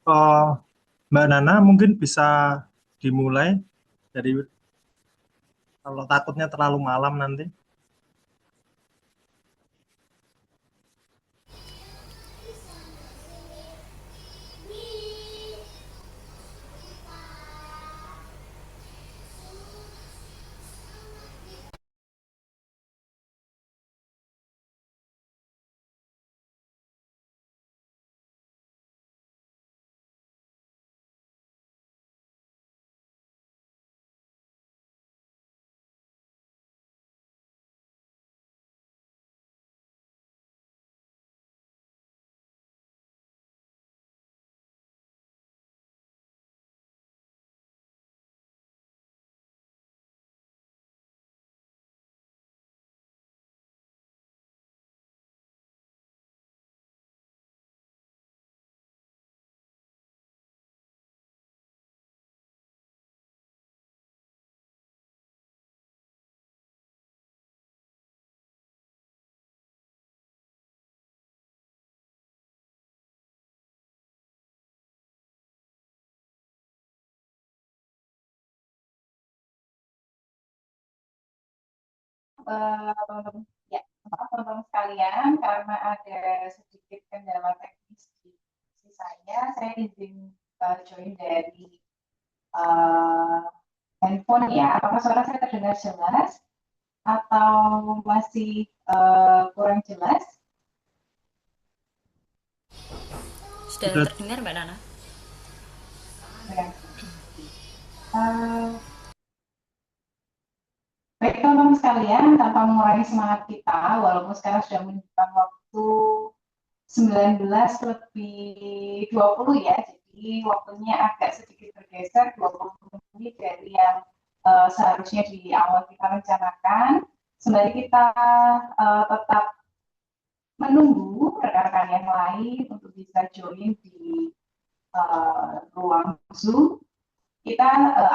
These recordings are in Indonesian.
Oh, Mbak Nana mungkin bisa dimulai dari kalau takutnya terlalu malam nanti. Ya, teman-teman sekalian, karena ada sedikit kendala teknis di sisi saya izin join dari uh, handphone ya. Apakah suara saya terdengar jelas atau masih kurang jelas? Sudah Sudah. terdengar Mbak Nana? Ya. Uh, Baik teman-teman sekalian, tanpa mengurangi semangat kita, walaupun sekarang sudah menunjukkan waktu 19 lebih 20 ya, jadi waktunya agak sedikit bergeser 20 menit dari yang seharusnya di awal kita rencanakan. Sembari kita tetap menunggu rekan-rekan yang lain untuk bisa join di ruang Zoom, kita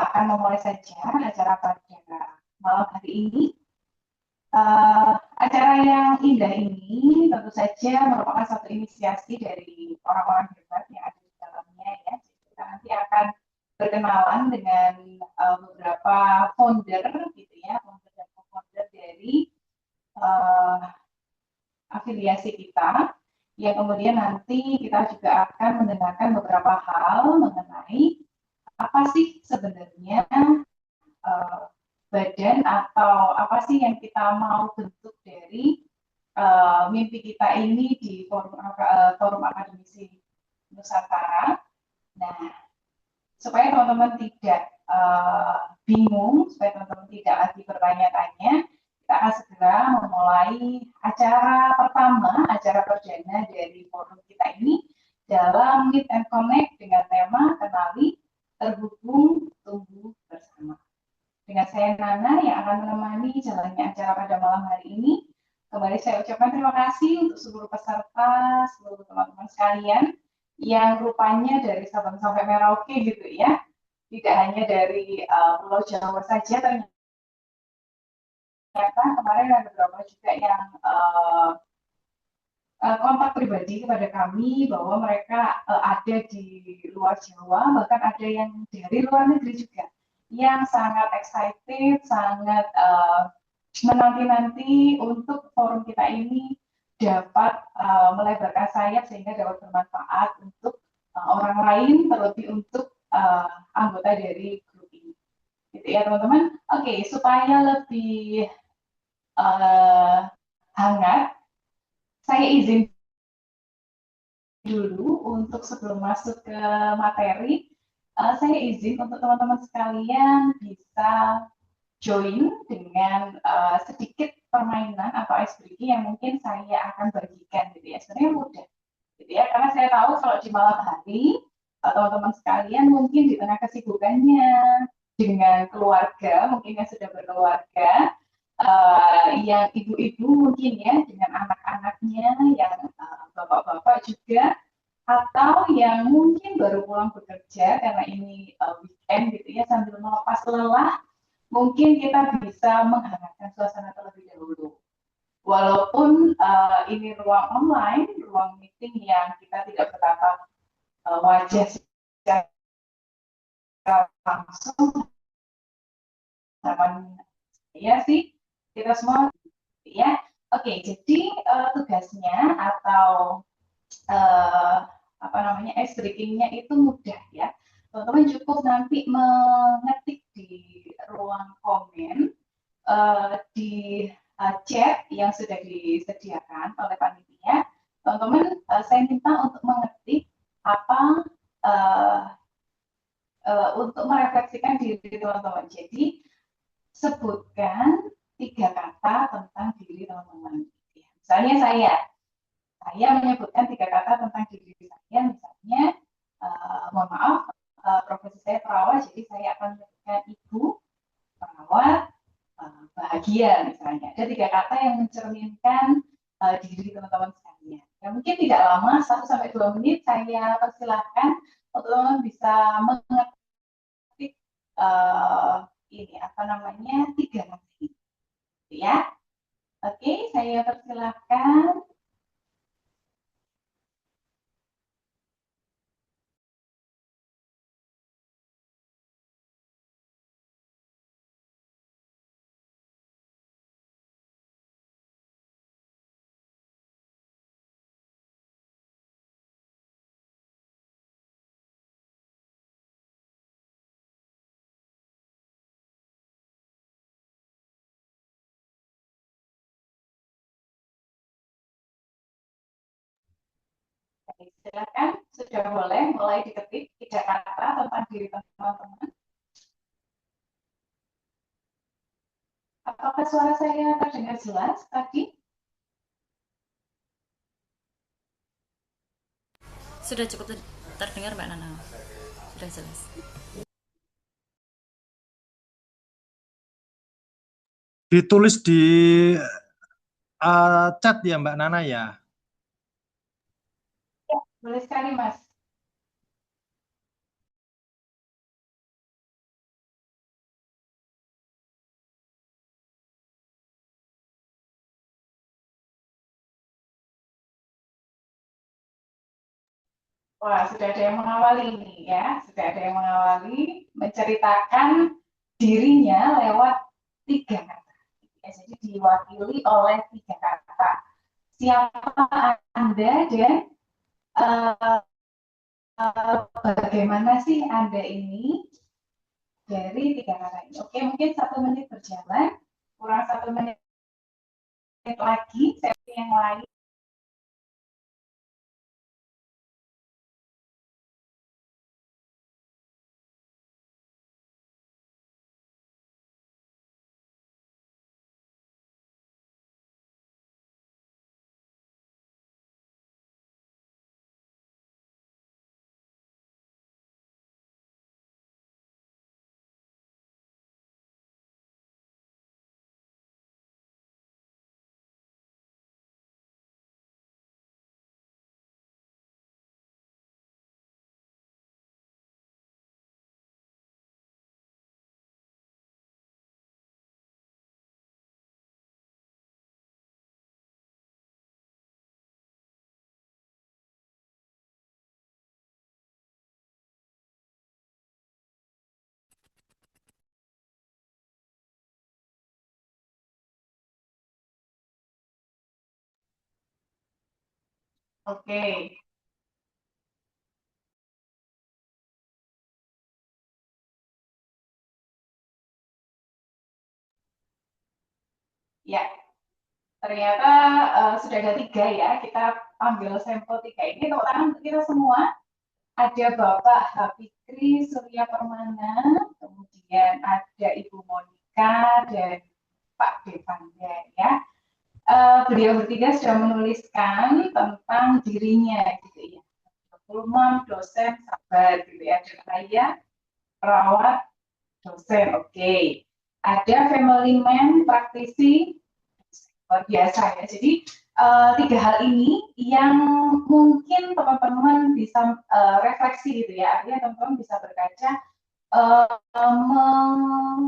akan memulai saja acara pada malam hari ini. Acara yang indah ini tentu saja merupakan satu inisiasi dari orang-orang hebat yang ada di dalamnya ya. Jadi kita nanti akan berkenalan dengan beberapa founder gitu ya, founder dan co-founder dari uh, afiliasi kita, yang kemudian nanti kita juga akan mendengarkan beberapa hal mengenai apa sih sebenarnya badan atau apa sih yang kita mau bentuk dari mimpi kita ini di forum akademisi Nusantara. Nah, supaya teman-teman tidak bingung, supaya teman-teman tidak lagi bertanya-tanya, kita akan segera memulai acara pertama, acara perdana dari forum kita ini dalam Meet and Connect dengan tema kenali, terhubung, tumbuh bersama. Dengan saya Nana yang akan menemani jalannya acara pada malam hari ini. Kembali saya ucapkan terima kasih untuk seluruh peserta, seluruh teman-teman sekalian yang rupanya dari Sabang sampai Merauke gitu ya. Tidak hanya dari Pulau Jawa saja, ternyata kemarin ada beberapa juga yang kontak pribadi kepada kami bahwa mereka ada di luar Jawa, bahkan ada yang dari luar negeri juga yang sangat excited, sangat menanti-nanti untuk forum kita ini dapat melebarkan sayap sehingga dapat bermanfaat untuk orang lain, terlebih untuk anggota dari grup ini. Gitu ya teman-teman. Oke, supaya lebih hangat, saya izin dulu untuk sebelum masuk ke materi, saya izin untuk teman-teman sekalian bisa join dengan sedikit permainan atau ice breaking yang mungkin saya akan bagikan gitu ya. Sebenarnya mudah gitu ya, karena saya tahu kalau di malam hari teman-teman sekalian mungkin di tengah kesibukannya dengan keluarga, mungkin yang sudah berkeluarga, yang ibu-ibu mungkin ya dengan anak-anaknya, yang bapak-bapak juga, atau yang mungkin baru pulang bekerja karena ini weekend gitu ya, sambil melepas lelah, mungkin kita bisa menghangatkan suasana terlebih dahulu. Walaupun ini ruang online, ruang meeting yang kita tidak bertatap wajah secara langsung harapan ya sih kita semua ya. Oke, jadi tugasnya atau apa namanya ice breakingnya itu mudah ya. Teman-teman cukup nanti mengetik di ruang komen di chat yang sudah disediakan oleh panitia. Teman-teman, saya minta untuk mengetik apa untuk merefleksikan diri teman-teman. Jadi sebutkan 3 kata tentang diri teman-teman. Misalnya saya menyebutkan 3 kata tentang diri saya, misalnya, mohon maaf, profesi saya perawat, jadi saya akan menyebutkan ibu, perawat, bahagia misalnya. Ada 3 kata yang mencerminkan diri teman-teman sekalian. Ya, mungkin tidak lama, 1-2 menit saya persilahkan untuk teman-teman bisa mengetik ini apa namanya 3 kata ini, ya. Oke, saya persilahkan. Silakan, sudah boleh mulai diketik 3 kata tentang diri teman-teman. Apakah suara saya terdengar jelas tadi? Sudah cukup terdengar Mbak Nana. Sudah jelas. Ditulis di chat ya Mbak Nana ya. Ya, boleh sekali Mas. Wah, sudah ada yang mengawali nih ya, sudah ada yang mengawali menceritakan dirinya lewat 3 kata. Ya, jadi diwakili oleh 3 kata. Siapa Anda dan bagaimana sih Anda ini dari 3 kata ini. Oke, mungkin 1 menit berjalan, kurang 1 menit lagi, saya yang lain. Oke. Ya, ternyata sudah ada 3 ya. Kita ambil sampel 3 ini. Tepuk tangan untuk kita semua. Ada Bapak Hafitri Surya Permana, kemudian ada Ibu Monika dan Pak Devanda ya. Beliau bertiga sudah menuliskan tentang dirinya gitu ya. Kulman, dosen, sahabat gitu ya. Dan saya perawat, dosen, oke. Ada family man, praktisi, luar biasa ya. Jadi 3 hal ini yang mungkin teman-teman bisa refleksi gitu ya. Artinya teman-teman bisa berkaca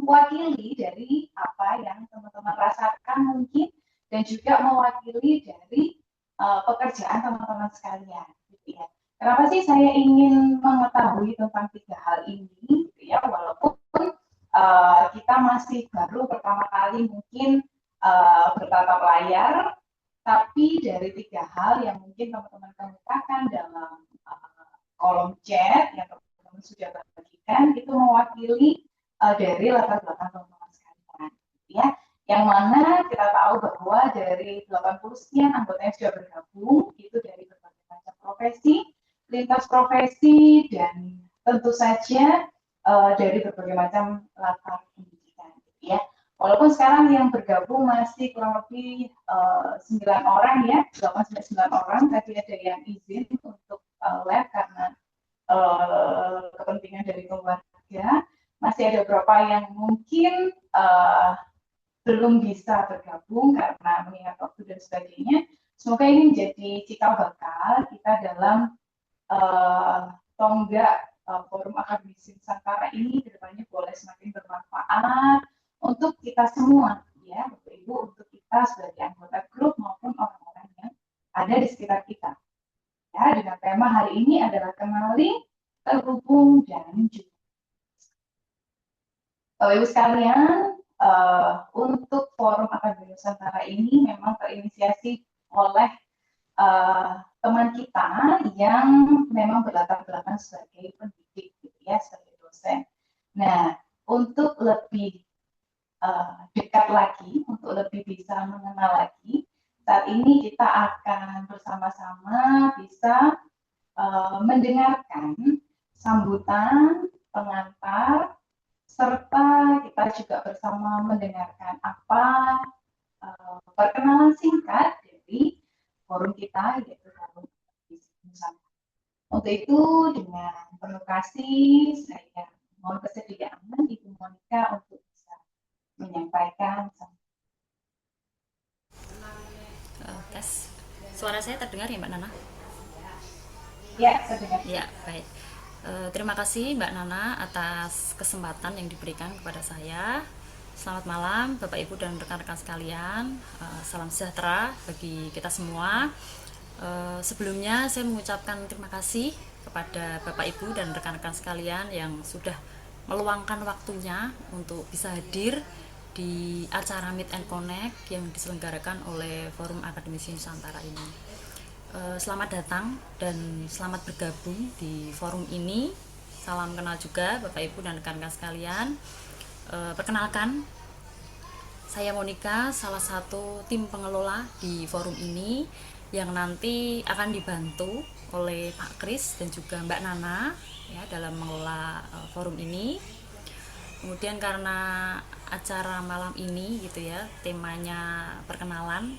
mewakili dari apa yang teman-teman rasakan mungkin dan juga mewakili dari pekerjaan teman-teman sekalian gitu ya. Kenapa sih saya ingin mengetahui tentang tiga hal ini, gitu ya, walaupun kita masih baru pertama kali mungkin bertatap layar, tapi dari tiga hal yang mungkin teman-teman kemukakan dalam kolom chat yang teman-teman sudah bagikan itu mewakili dari latar belakang teman-teman sekalian, ya. Yang mana kita tahu bahwa dari 80 sekian anggota yang sudah bergabung itu dari berbagai macam profesi, lintas profesi, dan tentu saja dari berbagai macam latar pendidikan, ya. Walaupun sekarang yang bergabung masih kurang lebih 9 orang ya, 8-9 orang, tapi ada yang izin untuk lab karena kepentingan dari keluarga. Masih ada beberapa yang mungkin belum bisa bergabung karena mengingat waktu dan sebagainya. Semoga ini menjadi cikal bakal kita dalam tonggak forum akademisi Nusantara ini kedepannya boleh semakin bermanfaat untuk kita semua, ya, Bapak Ibu, untuk kita sebagai anggota grup maupun orang-orang yang ada di sekitar kita. Ya, dengan tema hari ini adalah kenali, terhubung, dan juga. Bapak Ibu sekalian, untuk forum akademisi Nusantara ini memang terinisiasi oleh teman kita yang memang berlatar belakang sebagai pendidik, gitu ya, sebagai dosen. Nah, untuk lebih dekat lagi, untuk lebih bisa mengenal lagi, saat ini kita akan bersama-sama bisa mendengarkan sambutan pengantar, serta kita juga bersama mendengarkan apa perkenalan singkat dari forum kita, yaitu forum Nusantara. Untuk itu, dengan penuh kasih, saya mohon kesediaan Ibu Monica untuk bisa menyampaikan. Tes. Suara saya terdengar ya Mbak Nana? Ya, terdengar. Ya, baik. Terima kasih Mbak Nana atas kesempatan yang diberikan kepada saya. Selamat malam Bapak Ibu dan rekan-rekan sekalian. Salam sejahtera bagi kita semua. Sebelumnya saya mengucapkan terima kasih kepada Bapak Ibu dan rekan-rekan sekalian yang sudah meluangkan waktunya untuk bisa hadir di acara Meet and Connect yang diselenggarakan oleh Forum Akademisi Nusantara ini. Selamat datang dan selamat bergabung di forum ini. Salam kenal juga Bapak Ibu dan rekan-rekan sekalian. Perkenalkan, saya Monica, salah satu tim pengelola di forum ini yang nanti akan dibantu oleh Pak Kris dan juga Mbak Nana ya dalam mengelola forum ini. Kemudian karena acara malam ini gitu ya, temanya perkenalan,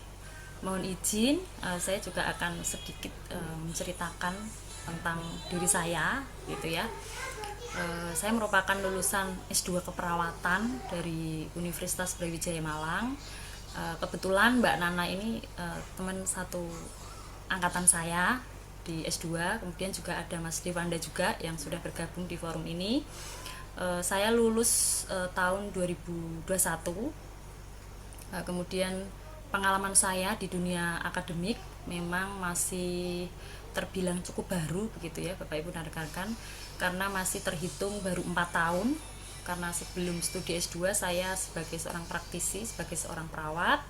mohon izin saya juga akan sedikit menceritakan tentang diri saya gitu ya. Saya merupakan lulusan S2 keperawatan dari Universitas Brawijaya Malang. Kebetulan Mbak Nana ini teman satu angkatan saya di S2. Kemudian juga ada Mas Devanda juga yang sudah bergabung di forum ini. Saya lulus tahun 2021. Kemudian pengalaman saya di dunia akademik memang masih terbilang cukup baru begitu ya Bapak Ibu dan rekan-rekan, karena masih terhitung baru 4 tahun, karena sebelum studi S2 saya sebagai seorang praktisi, sebagai seorang perawat.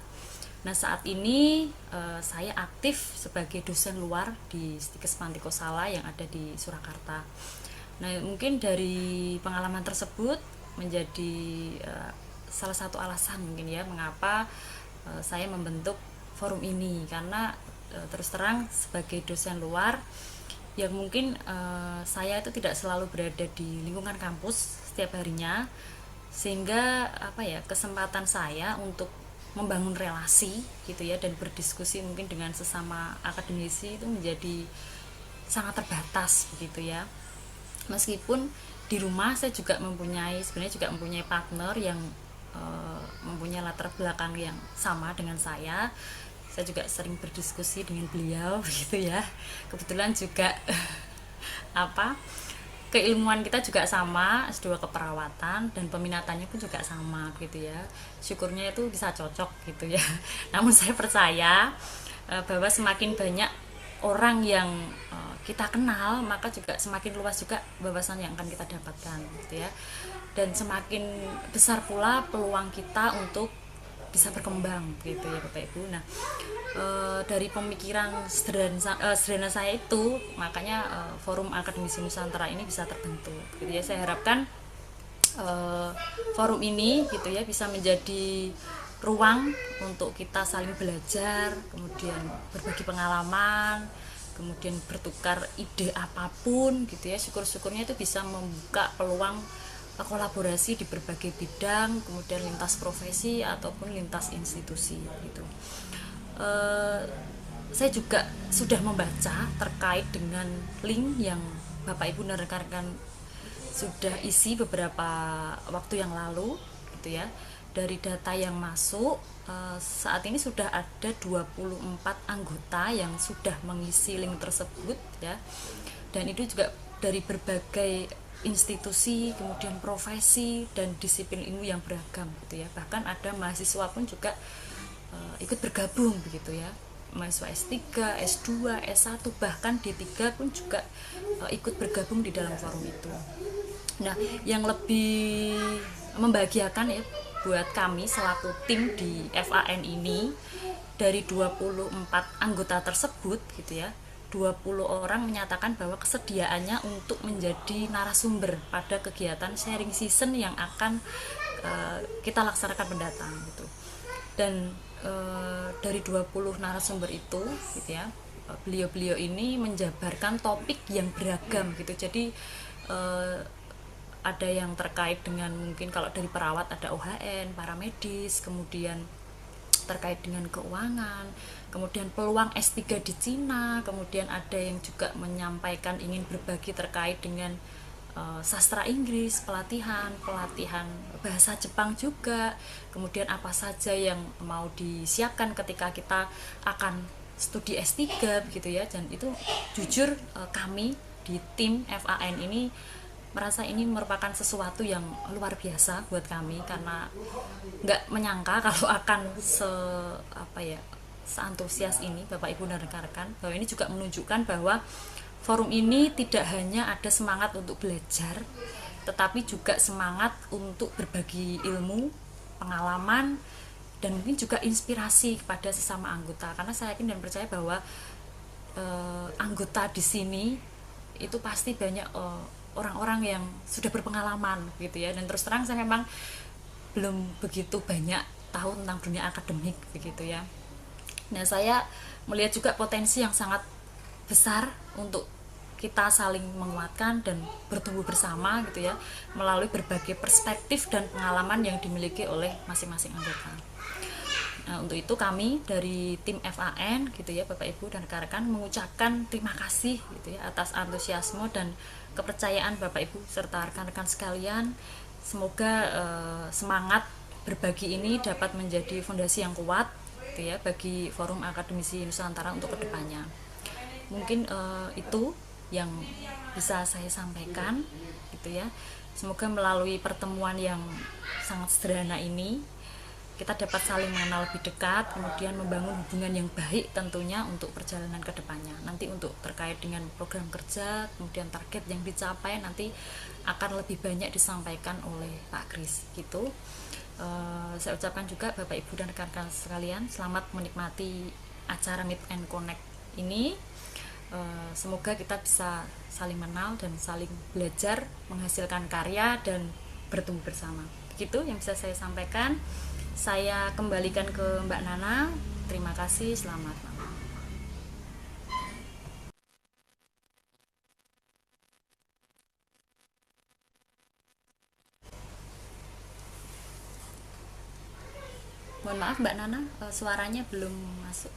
Nah saat ini saya aktif sebagai dosen luar di Stikes Pantikosala yang ada di Surakarta. Nah mungkin dari pengalaman tersebut menjadi salah satu alasan mungkin ya mengapa saya membentuk forum ini, karena terus terang sebagai dosen luar yang mungkin saya itu tidak selalu berada di lingkungan kampus setiap harinya, sehingga kesempatan saya untuk membangun relasi gitu ya dan berdiskusi mungkin dengan sesama akademisi itu menjadi sangat terbatas begitu ya. Meskipun di rumah saya juga sebenarnya juga mempunyai partner yang mempunyai latar belakang yang sama dengan saya juga sering berdiskusi dengan beliau begitu ya. Kebetulan juga keilmuan kita juga sama, S2 keperawatan, dan peminatannya pun juga sama gitu ya. Syukurnya itu bisa cocok gitu ya. Namun saya percaya bahwa semakin banyak orang yang kita kenal, maka juga semakin luas juga wawasan yang akan kita dapatkan gitu ya. Dan semakin besar pula peluang kita untuk bisa berkembang gitu ya Bapak Ibu. Nah, dari pemikiran sederhana saya itu, makanya Forum Akademisi Nusantara ini bisa terbentuk gitu ya. Saya harapkan forum ini gitu ya bisa menjadi ruang untuk kita saling belajar, kemudian berbagi pengalaman, kemudian bertukar ide apapun gitu ya. Syukur-syukurnya itu bisa membuka peluang kolaborasi di berbagai bidang, kemudian lintas profesi ataupun lintas institusi gitu. Saya juga sudah membaca terkait dengan link yang Bapak Ibu dan rekan-rekan sudah isi beberapa waktu yang lalu gitu ya. Dari data yang masuk, saat ini sudah ada 24 anggota yang sudah mengisi link tersebut ya. Dan itu juga dari berbagai institusi, kemudian profesi dan disiplin ilmu yang beragam gitu ya. Bahkan ada mahasiswa pun juga ikut bergabung begitu ya. Mahasiswa S3, S2, S1 bahkan D3 pun juga ikut bergabung di dalam forum itu. Nah, yang lebih membahagiakan ya buat kami selaku tim di FAN ini, dari 24 anggota tersebut gitu ya, 20 orang menyatakan bahwa kesediaannya untuk menjadi narasumber pada kegiatan sharing season yang akan kita laksanakan mendatang gitu. Dan dari 20 narasumber itu gitu ya, beliau-beliau ini menjabarkan topik yang beragam gitu. Jadi ada yang terkait dengan, mungkin kalau dari perawat ada OHN, paramedis, kemudian terkait dengan keuangan, kemudian peluang S3 di Cina, kemudian ada yang juga menyampaikan ingin berbagi terkait dengan sastra Inggris, pelatihan bahasa Jepang juga, kemudian apa saja yang mau disiapkan ketika kita akan studi S3 gitu ya. Dan itu jujur kami di tim FAN ini merasa ini merupakan sesuatu yang luar biasa buat kami, karena nggak menyangka kalau akan seantusias ini Bapak Ibu dan rekan-rekan, bahwa ini juga menunjukkan bahwa forum ini tidak hanya ada semangat untuk belajar, tetapi juga semangat untuk berbagi ilmu, pengalaman, dan mungkin juga inspirasi kepada sesama anggota. Karena saya yakin dan percaya bahwa anggota di sini itu pasti banyak orang-orang yang sudah berpengalaman gitu ya. Dan terus terang saya memang belum begitu banyak tahu tentang dunia akademik begitu ya. Nah, saya melihat juga potensi yang sangat besar untuk kita saling menguatkan dan bertumbuh bersama gitu ya, melalui berbagai perspektif dan pengalaman yang dimiliki oleh masing-masing anggota. Nah, untuk itu kami dari tim FAN gitu ya, Bapak Ibu dan rekan-rekan, mengucapkan terima kasih gitu ya atas antusiasme dan kepercayaan Bapak Ibu serta rekan-rekan sekalian. Semoga semangat berbagi ini dapat menjadi fondasi yang kuat gitu ya bagi Forum Akademisi Nusantara untuk kedepannya. Mungkin itu yang bisa saya sampaikan gitu ya. Semoga melalui pertemuan yang sangat sederhana ini kita dapat saling mengenal lebih dekat, kemudian membangun hubungan yang baik tentunya untuk perjalanan ke depannya. Nanti untuk terkait dengan program kerja, kemudian target yang dicapai nanti akan lebih banyak disampaikan oleh Pak Kris gitu. Saya ucapkan juga Bapak Ibu dan rekan-rekan sekalian, selamat menikmati acara Meet and Connect ini. Semoga kita bisa saling mengenal dan saling belajar, menghasilkan karya dan bertumbuh bersama. Begitu yang bisa saya sampaikan. Saya kembalikan ke Mbak Nana. Terima kasih, selamat malam. Mohon maaf Mbak Nana, suaranya belum masuk.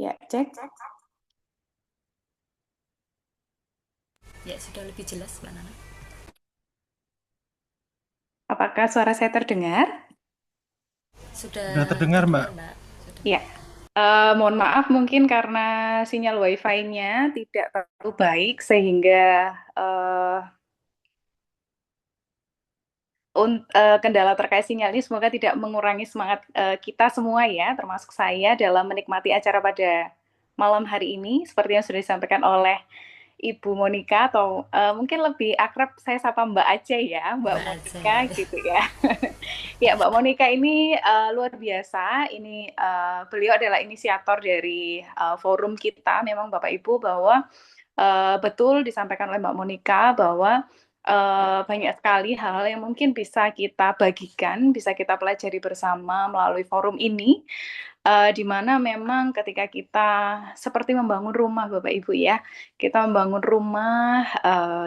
Ya, cek. Ya, sudah lebih jelas Mbak Nana. Apakah suara saya terdengar? Sudah terdengar, Mbak. Sudah. Ya. Mohon maaf mungkin karena sinyal wifi-nya tidak terlalu baik sehingga eh, kendala terkait sinyal ini semoga tidak mengurangi semangat kita semua ya, termasuk saya dalam menikmati acara pada malam hari ini seperti yang sudah disampaikan oleh Ibu Monica atau mungkin lebih akrab saya sapa Mbak Aceh ya, Mbak Mbak Monica Aceh. gitu ya. Ya, Mbak Monica ini luar biasa. Ini beliau adalah inisiator dari forum kita. Memang Bapak Ibu bahwa betul disampaikan oleh Mbak Monica bahwa banyak sekali hal-hal yang mungkin bisa kita bagikan, bisa kita pelajari bersama melalui forum ini, di mana memang ketika kita seperti membangun rumah, Bapak Ibu ya, kita membangun rumah,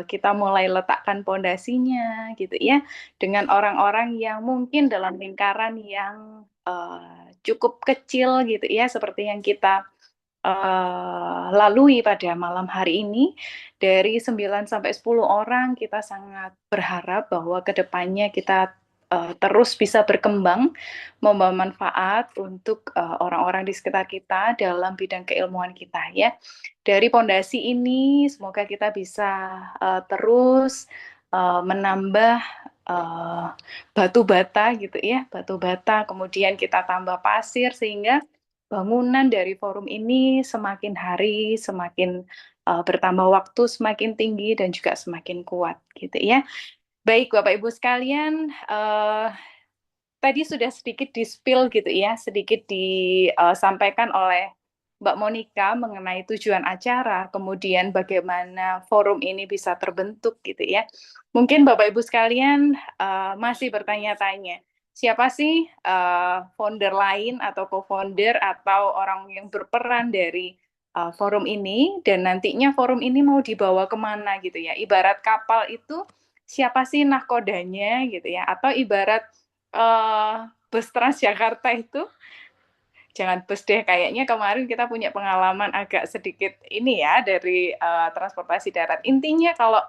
kita mulai letakkan pondasinya, gitu ya, dengan orang-orang yang mungkin dalam lingkaran yang cukup kecil, gitu ya, seperti yang kita lalui pada malam hari ini. Dari 9 sampai 10 orang kita sangat berharap bahwa kedepannya kita terus bisa berkembang, membawa manfaat untuk orang-orang di sekitar kita dalam bidang keilmuan kita ya. Dari pondasi ini semoga kita bisa terus menambah eh, batu bata gitu ya, batu bata, kemudian kita tambah pasir sehingga bangunan dari forum ini semakin hari semakin bertambah waktu semakin tinggi dan juga semakin kuat gitu ya. Baik Bapak Ibu sekalian, tadi sudah sedikit di-spill gitu ya, sedikit disampaikan oleh Mbak Monica mengenai tujuan acara, kemudian bagaimana forum ini bisa terbentuk gitu ya. Mungkin Bapak Ibu sekalian masih bertanya-tanya, siapa sih founder lain atau co-founder atau orang yang berperan dari forum ini, dan nantinya forum ini mau dibawa kemana gitu ya. Ibarat kapal itu, siapa sih nahkodanya gitu ya, atau ibarat eh bus Transjakarta itu, jangan bus deh, kayaknya kemarin kita punya pengalaman agak sedikit ini ya dari transportasi darat. Intinya kalau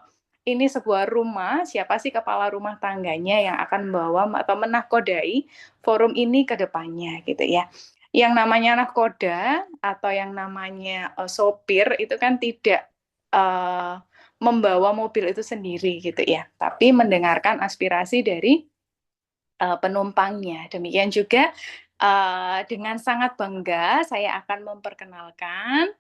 ini sebuah rumah, siapa sih kepala rumah tangganya yang akan membawa atau menakodai forum ini ke depannya gitu ya. Yang namanya nahkoda atau yang namanya sopir itu kan tidak uh, membawa mobil itu sendiri gitu ya, tapi mendengarkan aspirasi dari penumpangnya. Demikian juga dengan sangat bangga saya akan memperkenalkan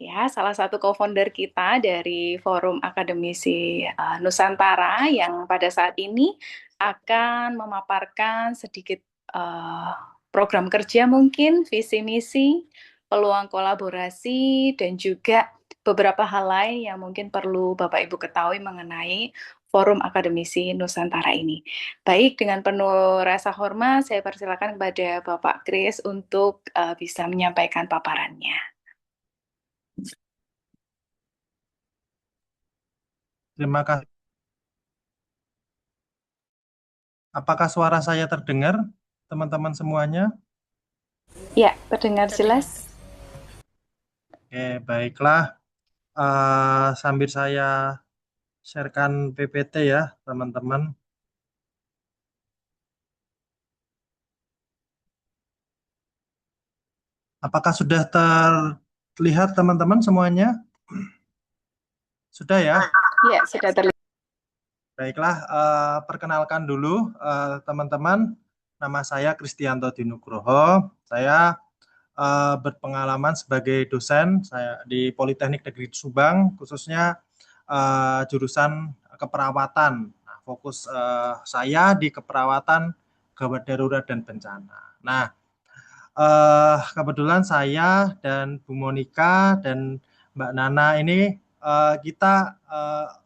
ya salah satu co-founder kita dari Forum Akademisi Nusantara yang pada saat ini akan memaparkan sedikit eh, program kerja mungkin, visi misi, peluang kolaborasi dan juga beberapa hal lain yang mungkin perlu Bapak Ibu ketahui mengenai Forum Akademisi Nusantara ini. Baik, dengan penuh rasa hormat saya persilakan kepada Bapak Kris untuk bisa menyampaikan paparannya. Terima kasih. Apakah suara saya terdengar, teman-teman semuanya? Ya, terdengar Terdengar. jelas. Oke, baiklah. Sambil saya sharekan PPT ya, teman-teman. Apakah sudah terlihat teman-teman semuanya? Sudah ya? Ya, sudah terlihat. Baiklah, perkenalkan dulu teman-teman. Nama saya Kristianto Dinugroho. Saya berpengalaman sebagai dosen saya di Politeknik Negeri Subang, khususnya jurusan keperawatan. Nah, fokus saya di keperawatan gawat darurat dan bencana. Nah, kebetulan saya dan Bu Monica dan Mbak Nana ini kita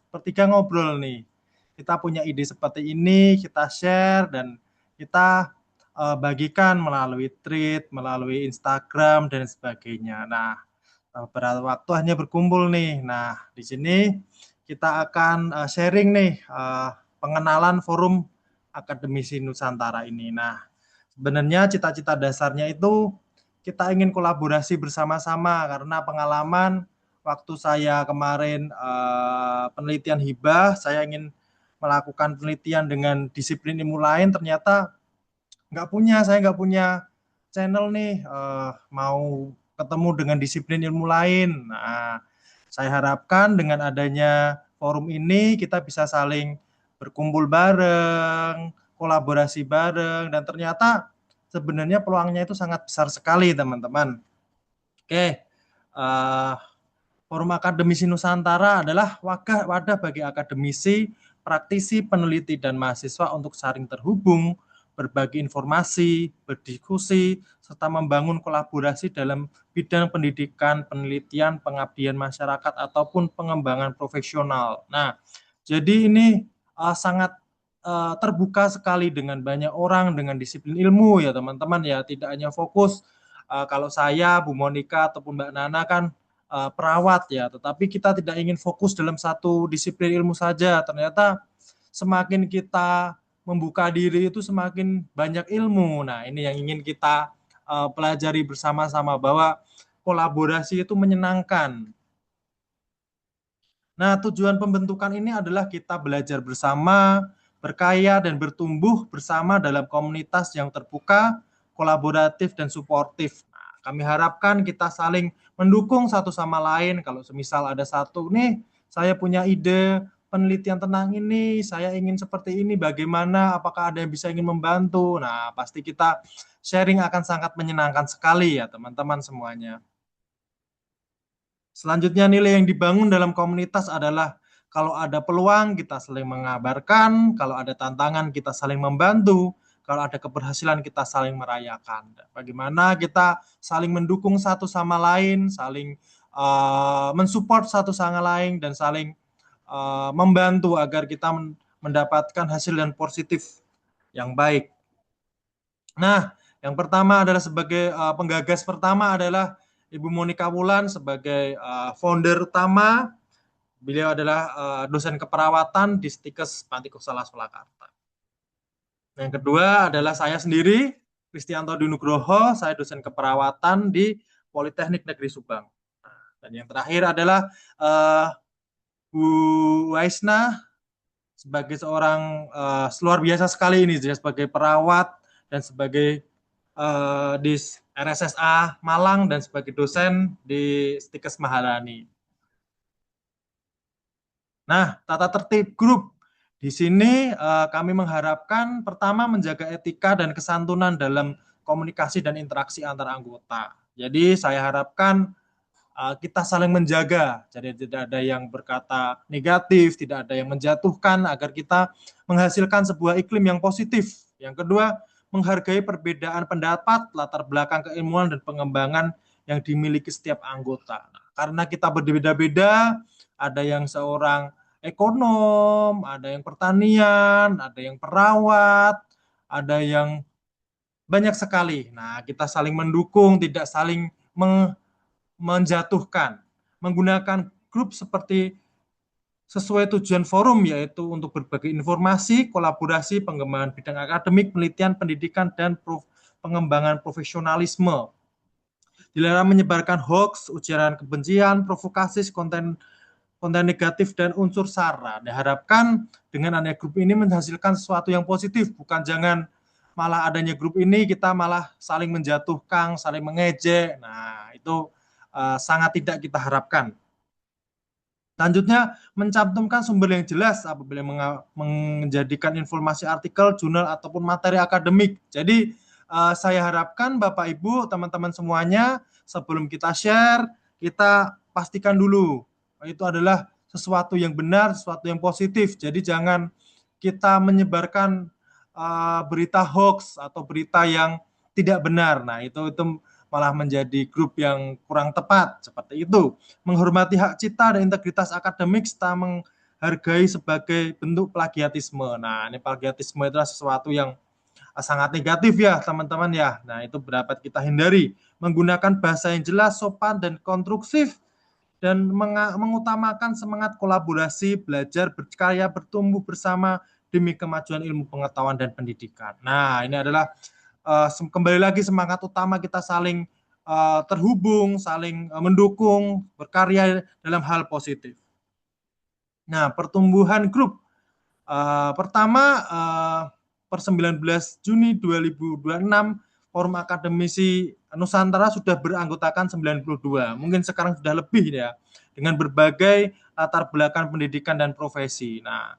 bertiga ngobrol nih. Kita punya ide seperti ini, kita share dan kita bagikan melalui tweet, melalui Instagram dan sebagainya. Nah, beberapa waktu hanya berkumpul nih. Nah, di sini kita akan sharing nih pengenalan forum Akademisi Nusantara ini. Nah, sebenarnya cita-cita dasarnya itu kita ingin kolaborasi bersama-sama karena pengalaman waktu saya kemarin penelitian hibah, saya ingin melakukan penelitian dengan disiplin ilmu lain, ternyata saya nggak punya channel nih mau ketemu dengan disiplin ilmu lain. Nah, saya harapkan dengan adanya forum ini kita bisa saling berkumpul bareng, kolaborasi bareng, dan ternyata sebenarnya peluangnya itu sangat besar sekali, teman-teman. Oke, Forum Akademisi Nusantara adalah wadah bagi akademisi, praktisi, peneliti, dan mahasiswa untuk saling terhubung, berbagi informasi, berdiskusi, serta membangun kolaborasi dalam bidang pendidikan, penelitian, pengabdian masyarakat, ataupun pengembangan profesional. Nah, jadi ini sangat terbuka sekali dengan banyak orang, dengan disiplin ilmu ya teman-teman ya, tidak hanya fokus kalau saya, Bu Monika, ataupun Mbak Nana kan perawat ya, tetapi kita tidak ingin fokus dalam satu disiplin ilmu saja. Ternyata semakin kita membuka diri itu semakin banyak ilmu. Nah, ini yang ingin kita pelajari bersama-sama, bahwa kolaborasi itu menyenangkan. Nah, tujuan pembentukan ini adalah kita belajar bersama, berkaya, dan bertumbuh bersama dalam komunitas yang terbuka, kolaboratif, dan suportif. Nah, kami harapkan kita saling mendukung satu sama lain. Kalau semisal ada satu, nih saya punya ide penelitian tentang ini, saya ingin seperti ini, bagaimana, apakah ada yang bisa ingin membantu. Nah, pasti kita sharing akan sangat menyenangkan sekali ya teman-teman semuanya. Selanjutnya, nilai yang dibangun dalam komunitas adalah kalau ada peluang kita saling mengabarkan, kalau ada tantangan kita saling membantu, kalau ada keberhasilan kita saling merayakan. Bagaimana kita saling mendukung satu sama lain, saling mensupport satu sama lain, dan saling membantu agar kita mendapatkan hasil yang positif yang baik. Nah, yang pertama adalah sebagai penggagas pertama adalah Ibu Monika Wulan sebagai founder utama. Beliau adalah dosen keperawatan di Stikes Panti Kusala Surakarta. Yang kedua adalah saya sendiri, Kristianto Dinugroho, saya dosen keperawatan di Politeknik Negeri Subang. Dan yang terakhir adalah Bu Waisna sebagai seorang luar biasa sekali ini, sebagai perawat dan sebagai di RSSA Malang dan sebagai dosen di Stikes Maharani. Nah, tata tertib grup. Di sini kami mengharapkan pertama menjaga etika dan kesantunan dalam komunikasi dan interaksi antar anggota. Jadi saya harapkan kita saling menjaga, jadi tidak ada yang berkata negatif, tidak ada yang menjatuhkan, agar kita menghasilkan sebuah iklim yang positif. Yang kedua, menghargai perbedaan pendapat, latar belakang keilmuan, dan pengembangan yang dimiliki setiap anggota. Nah, karena kita berbeda-beda, ada yang seorang ekonom, ada yang pertanian, ada yang perawat, ada yang banyak sekali. Nah, kita saling mendukung, tidak saling menjatuhkan, menggunakan grup seperti sesuai tujuan forum, yaitu untuk berbagi informasi, kolaborasi, pengembangan bidang akademik, penelitian, pendidikan, dan pengembangan profesionalisme. Dilarang menyebarkan hoax, ujaran kebencian, provokasi, konten negatif, dan unsur sara. Diharapkan dengan adanya grup ini menghasilkan sesuatu yang positif, bukan jangan malah adanya grup ini kita malah saling menjatuhkan, saling mengejek. Nah, itu sangat tidak kita harapkan. Selanjutnya, mencantumkan sumber yang jelas apabila menjadikan informasi artikel, jurnal, ataupun materi akademik. Jadi, saya harapkan Bapak Ibu, teman-teman semuanya, sebelum kita share, kita pastikan dulu itu adalah sesuatu yang benar, sesuatu yang positif. Jadi jangan kita menyebarkan berita hoax atau berita yang tidak benar. Nah, itu malah menjadi grup yang kurang tepat, seperti itu. Menghormati hak cipta dan integritas akademik serta menghargai sebagai bentuk plagiatisme. Nah, ini plagiatisme adalah sesuatu yang sangat negatif ya, teman-teman ya. Nah, itu dapat kita hindari. Menggunakan bahasa yang jelas, sopan, dan konstruksif, dan mengutamakan semangat kolaborasi, belajar, berkarya, bertumbuh bersama demi kemajuan ilmu pengetahuan dan pendidikan. Nah, ini adalah kembali lagi semangat utama kita saling terhubung, saling mendukung, berkarya dalam hal positif. Nah, pertumbuhan grup pertama per 19 Juni 2026 Forum Akademisi Nusantara sudah beranggotakan 92, mungkin sekarang sudah lebih ya, dengan berbagai latar belakang pendidikan dan profesi. Nah,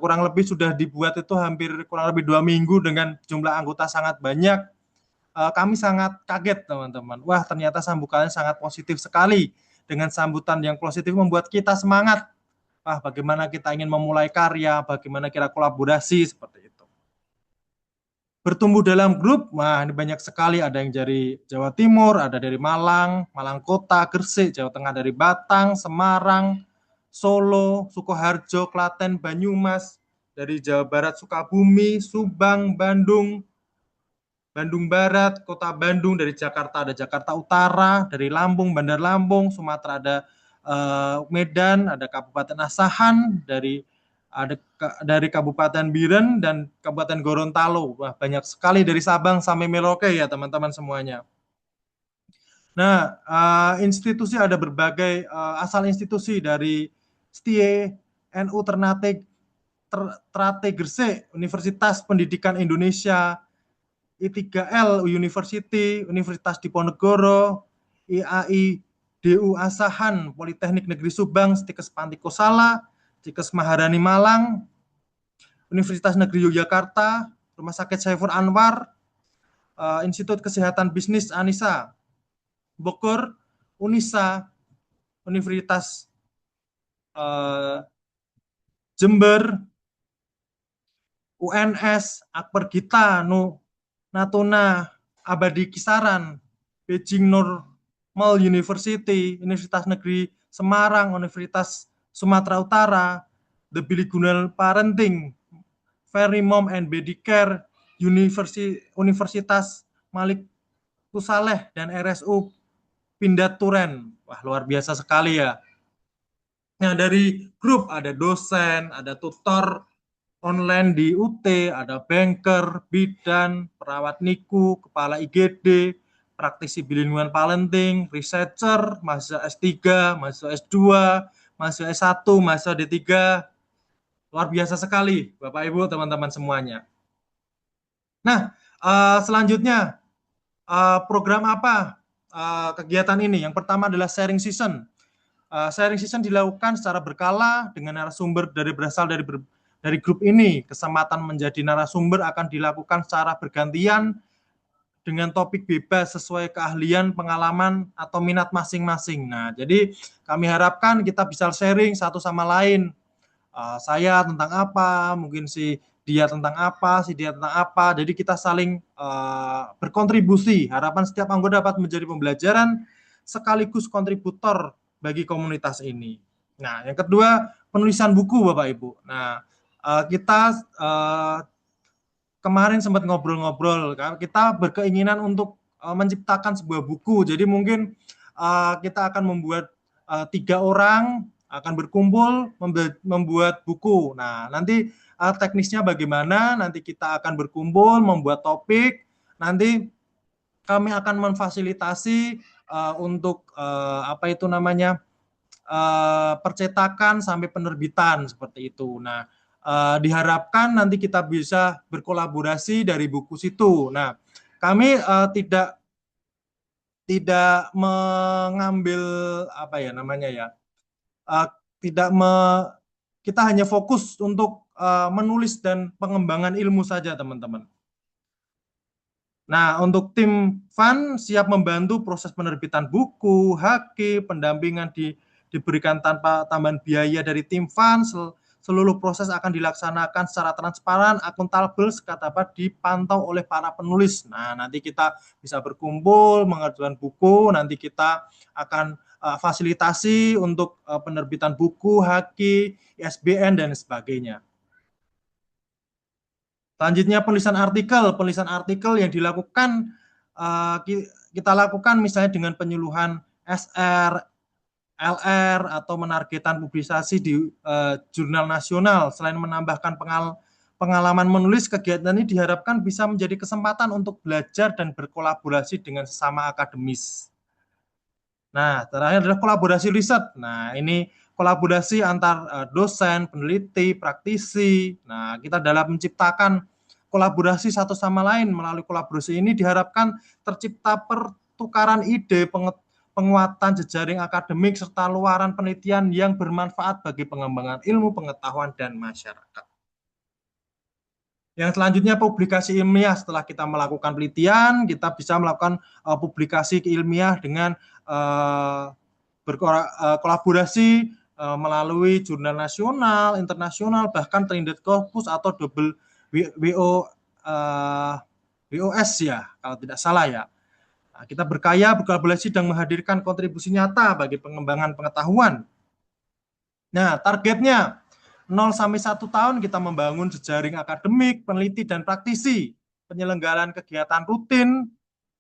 kurang lebih sudah dibuat itu hampir kurang lebih 2 minggu dengan jumlah anggota sangat banyak. Kami sangat kaget teman-teman. Wah, ternyata sambutannya sangat positif sekali. Dengan sambutan yang positif membuat kita semangat. Wah, bagaimana kita ingin memulai karya, bagaimana kita kolaborasi seperti itu. Bertumbuh dalam grup, wah ini banyak sekali, ada yang dari Jawa Timur, ada dari Malang, Malang Kota, Gresik, Jawa Tengah, dari Batang, Semarang, Solo, Sukoharjo, Klaten, Banyumas, dari Jawa Barat, Sukabumi, Subang, Bandung, Bandung Barat, Kota Bandung, dari Jakarta ada Jakarta Utara, dari Lampung, Bandar Lampung, Sumatera ada Medan, ada Kabupaten Asahan, dari Kabupaten Biren dan Kabupaten Gorontalo. Wah, banyak sekali dari Sabang sampai Merauke ya teman-teman semuanya. Nah, institusi ada berbagai asal institusi dari STIE, NU Ternate Gresik, Universitas Pendidikan Indonesia, I3L University, Universitas Diponegoro, IAI DU Asahan, Politeknik Negeri Subang, Stikes Pantikosala, Stikes Maharani Malang, Universitas Negeri Yogyakarta, Rumah Sakit Saiful Anwar, Institut Kesehatan Bisnis Anissa, Bogor, Unisa, Universitas Jember, UNS, Akbar Gita, Natuna, Abadi Kisaran, Beijing Normal University, Universitas Negeri Semarang, Universitas Sumatera Utara, The Bilingual Parenting, Very Mom and Baby Care, Universitas Malik Kusaleh, dan RSU Pindad Turen. Wah, luar biasa sekali ya. Nah, dari grup ada dosen, ada tutor online di UT, ada banker, bidan, perawat NICU, kepala IGD, praktisi bilingual parenting, researcher, mahasiswa S3, mahasiswa S2, mahasiswa S1, mahasiswa D3. Luar biasa sekali, Bapak Ibu, teman-teman semuanya. Nah, selanjutnya program apa kegiatan ini? Yang pertama adalah sharing season. Sharing season dilakukan secara berkala dengan narasumber berasal dari grup ini. Kesempatan menjadi narasumber akan dilakukan secara bergantian dengan topik bebas sesuai keahlian, pengalaman, atau minat masing-masing. Nah, jadi kami harapkan kita bisa sharing satu sama lain. Saya tentang apa, mungkin si dia tentang apa, si dia tentang apa. Jadi kita saling berkontribusi. Harapan setiap anggota dapat menjadi pembelajaran sekaligus kontributor bagi komunitas ini. Nah, yang kedua, penulisan buku, Bapak Ibu. Nah, kita kemarin sempat ngobrol-ngobrol, kita berkeinginan untuk menciptakan sebuah buku. Jadi mungkin kita akan membuat 3 orang akan berkumpul membuat buku. Nah, nanti teknisnya bagaimana? Nanti kita akan berkumpul membuat topik. Nanti kami akan memfasilitasi untuk percetakan sampai penerbitan seperti itu. Nah, diharapkan nanti kita bisa berkolaborasi dari buku situ. Nah, kami tidak mengambil kita hanya fokus untuk menulis dan pengembangan ilmu saja, teman-teman. Nah, untuk tim FUN siap membantu proses penerbitan buku, haki, pendampingan diberikan tanpa tambahan biaya dari tim FUN. Seluruh proses akan dilaksanakan secara transparan, akuntabel, serta dapat dipantau oleh para penulis. Nah, nanti kita bisa berkumpul, mengajukan buku, nanti kita akan fasilitasi untuk penerbitan buku, haki, ISBN, dan sebagainya. Selanjutnya penulisan artikel yang dilakukan kita lakukan misalnya dengan penyuluhan SR, LR, atau menargetkan publikasi di jurnal nasional. Selain menambahkan pengalaman menulis, kegiatan ini diharapkan bisa menjadi kesempatan untuk belajar dan berkolaborasi dengan sesama akademis. Nah, terakhir adalah kolaborasi riset. Nah, ini kolaborasi antar dosen, peneliti, praktisi. Nah, kita dalam menciptakan kolaborasi satu sama lain. Melalui kolaborasi ini diharapkan tercipta pertukaran ide, penguatan jejaring akademik, serta luaran penelitian yang bermanfaat bagi pengembangan ilmu, pengetahuan, dan masyarakat. Yang selanjutnya publikasi ilmiah. Setelah kita melakukan penelitian, kita bisa melakukan publikasi ilmiah dengan berkolaborasi melalui jurnal nasional, internasional, bahkan Trindade Corpus atau double WOS ya, kalau tidak salah ya. Nah, kita berkolaborasi dan menghadirkan kontribusi nyata bagi pengembangan pengetahuan. Nah, targetnya 0-1 tahun kita membangun jejaring akademik, peneliti, dan praktisi, penyelenggaraan kegiatan rutin,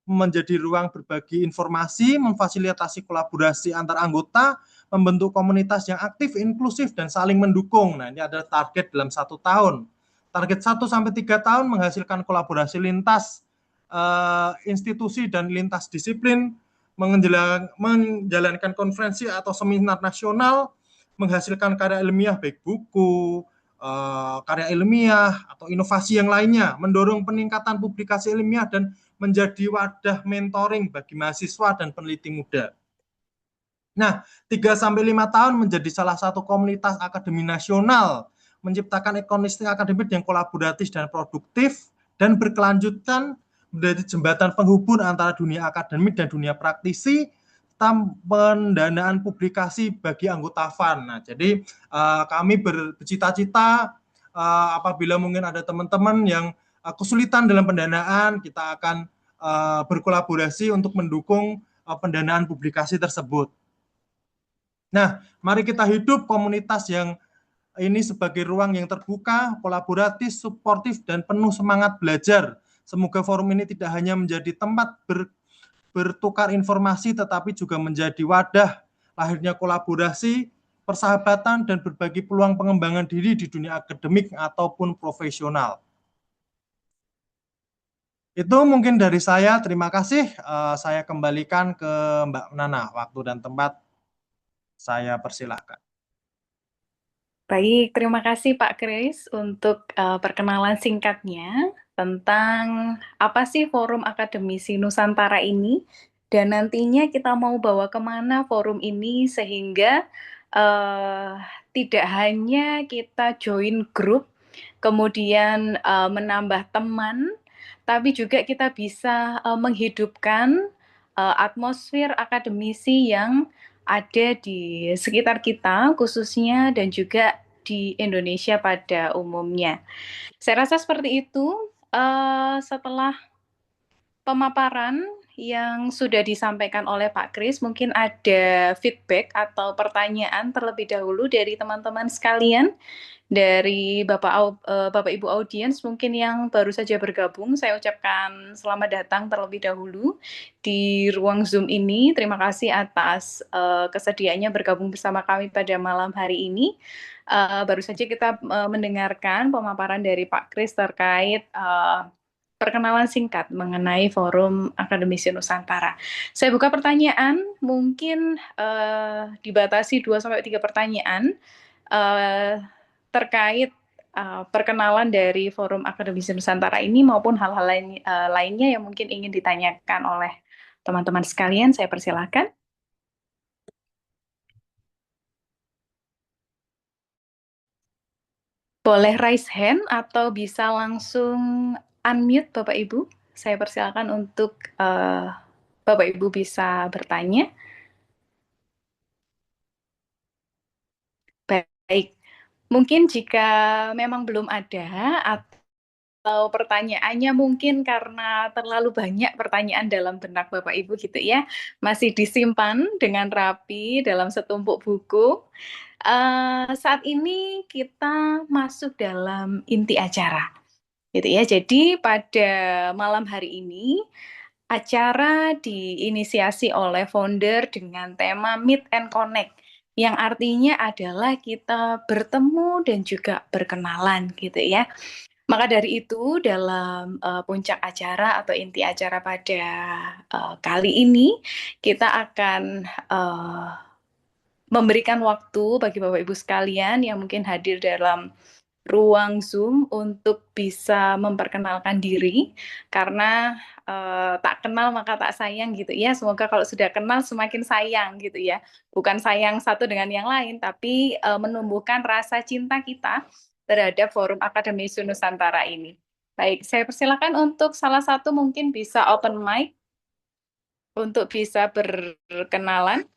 menjadi ruang berbagi informasi, memfasilitasi kolaborasi antar anggota, membentuk komunitas yang aktif, inklusif, dan saling mendukung. Nah, ini adalah target dalam 1 tahun. Target 1-3 tahun menghasilkan kolaborasi lintas institusi dan lintas disiplin, menjalankan konferensi atau seminar nasional, menghasilkan karya ilmiah baik buku, karya ilmiah atau inovasi yang lainnya, mendorong peningkatan publikasi ilmiah dan menjadi wadah mentoring bagi mahasiswa dan peneliti muda. Nah, 3-5 tahun menjadi salah satu komunitas akademi nasional, menciptakan ekosistem akademik yang kolaboratif dan produktif dan berkelanjutan menjadi jembatan penghubung antara dunia akademik dan dunia praktisi, pendanaan publikasi bagi anggota FAN. Nah, jadi kami bercita-cita apabila mungkin ada teman-teman yang kesulitan dalam pendanaan, kita akan berkolaborasi untuk mendukung pendanaan publikasi tersebut. Nah, mari kita hidup komunitas yang ini sebagai ruang yang terbuka, kolaboratif, suportif, dan penuh semangat belajar. Semoga forum ini tidak hanya menjadi tempat bertukar informasi, tetapi juga menjadi wadah lahirnya kolaborasi, persahabatan, dan berbagi peluang pengembangan diri di dunia akademik ataupun profesional. Itu mungkin dari saya. Terima kasih. Saya kembalikan ke Mbak Nana. Waktu dan tempat saya persilahkan. Baik, terima kasih Pak Kris untuk perkenalan singkatnya tentang apa sih Forum Akademisi Nusantara ini, dan nantinya kita mau bawa kemana forum ini sehingga tidak hanya kita join grup, kemudian menambah teman, tapi juga kita bisa menghidupkan atmosfer akademisi yang ada di sekitar kita khususnya dan juga di Indonesia pada umumnya. Saya rasa seperti itu. Setelah pemaparan yang sudah disampaikan oleh Pak Kris, mungkin ada feedback atau pertanyaan terlebih dahulu dari teman-teman sekalian. Dari Bapak Ibu audiens mungkin yang baru saja bergabung, saya ucapkan selamat datang terlebih dahulu di ruang Zoom ini. Terima kasih atas kesediaannya bergabung bersama kami pada malam hari ini. Baru saja kita mendengarkan pemaparan dari Pak Kris terkait perkenalan singkat mengenai Forum Akademisi Nusantara. Saya buka pertanyaan, mungkin dibatasi 2-3 pertanyaan terkait perkenalan dari Forum Akademisi Nusantara ini maupun hal-hal lainnya yang mungkin ingin ditanyakan oleh teman-teman sekalian. Saya persilahkan. Boleh raise hand atau bisa langsung unmute Bapak Ibu. Saya persilakan untuk Bapak Ibu bisa bertanya. Baik. Mungkin jika memang belum ada atau pertanyaannya mungkin karena terlalu banyak pertanyaan dalam benak Bapak Ibu gitu ya, masih disimpan dengan rapi dalam setumpuk buku. Saat ini kita masuk dalam inti acara, gitu ya. Jadi pada malam hari ini acara diinisiasi oleh founder dengan tema Meet and Connect, yang artinya adalah kita bertemu dan juga berkenalan gitu ya. Maka dari itu dalam puncak acara atau inti acara pada kali ini kita akan memberikan waktu bagi Bapak Ibu sekalian yang mungkin hadir dalam ruang Zoom untuk bisa memperkenalkan diri, karena tak kenal maka tak sayang gitu ya. Semoga kalau sudah kenal semakin sayang gitu ya. Bukan sayang satu dengan yang lain, tapi menumbuhkan rasa cinta kita terhadap Forum Akademisi Nusantara ini. Baik, saya persilakan untuk salah satu mungkin bisa open mic untuk bisa berkenalan.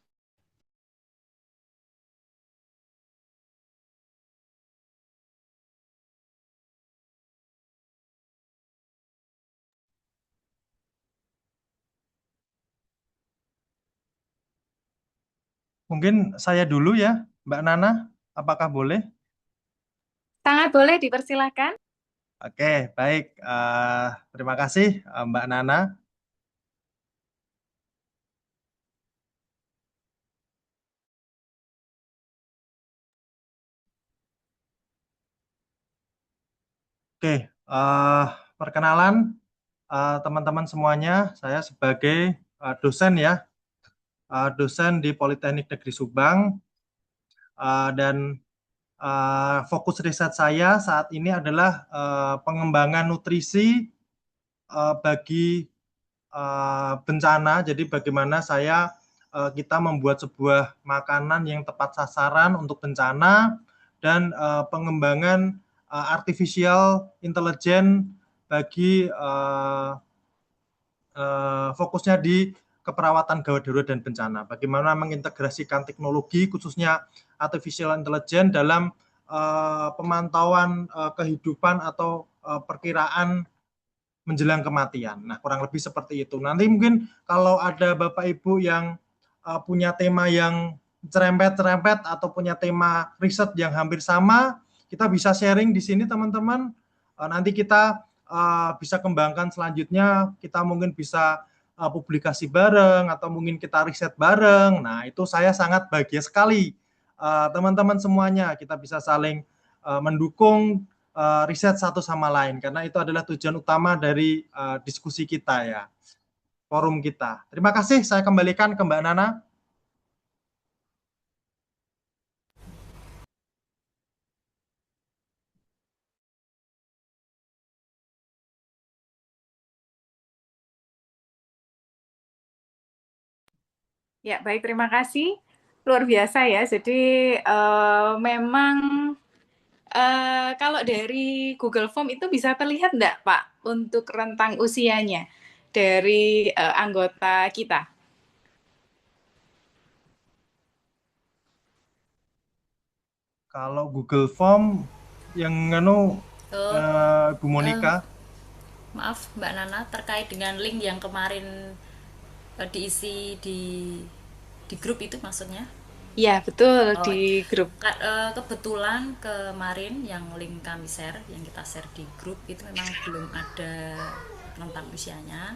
Mungkin saya dulu ya, Mbak Nana, apakah boleh? Sangat boleh dipersilakan. Oke, baik. Terima kasih, Mbak Nana. Oke, perkenalan teman-teman semuanya, saya sebagai dosen ya, dosen di Politeknik Negeri Subang, dan fokus riset saya saat ini adalah pengembangan nutrisi bagi bencana. Jadi bagaimana kita membuat sebuah makanan yang tepat sasaran untuk bencana, dan pengembangan artificial intelligence bagi fokusnya di keperawatan gawat darurat dan bencana. Bagaimana mengintegrasikan teknologi khususnya artificial intelligence dalam pemantauan kehidupan atau perkiraan menjelang kematian. Nah, kurang lebih seperti itu. Nanti mungkin kalau ada Bapak Ibu yang punya tema yang cerempet-cerempet atau punya tema riset yang hampir sama, kita bisa sharing di sini teman-teman. Nanti kita bisa kembangkan selanjutnya, kita mungkin bisa publikasi bareng atau mungkin kita riset bareng. Nah, itu saya sangat bahagia sekali. Teman-teman semuanya, kita bisa saling mendukung riset satu sama lain, karena itu adalah tujuan utama dari diskusi kita ya, forum kita. Terima kasih, saya kembalikan ke Mbak Nana. Ya, baik, terima kasih. Luar biasa ya. Jadi memang kalau dari Google Form itu bisa terlihat enggak, Pak, untuk rentang usianya dari anggota kita? Kalau Google Form yang Bu Monica. Maaf Mbak Nana, terkait dengan link yang kemarin diisi di grup itu maksudnya? Ya, betul, di grup. Kebetulan kemarin yang link kami share, yang kita share di grup itu memang belum ada rentang usianya.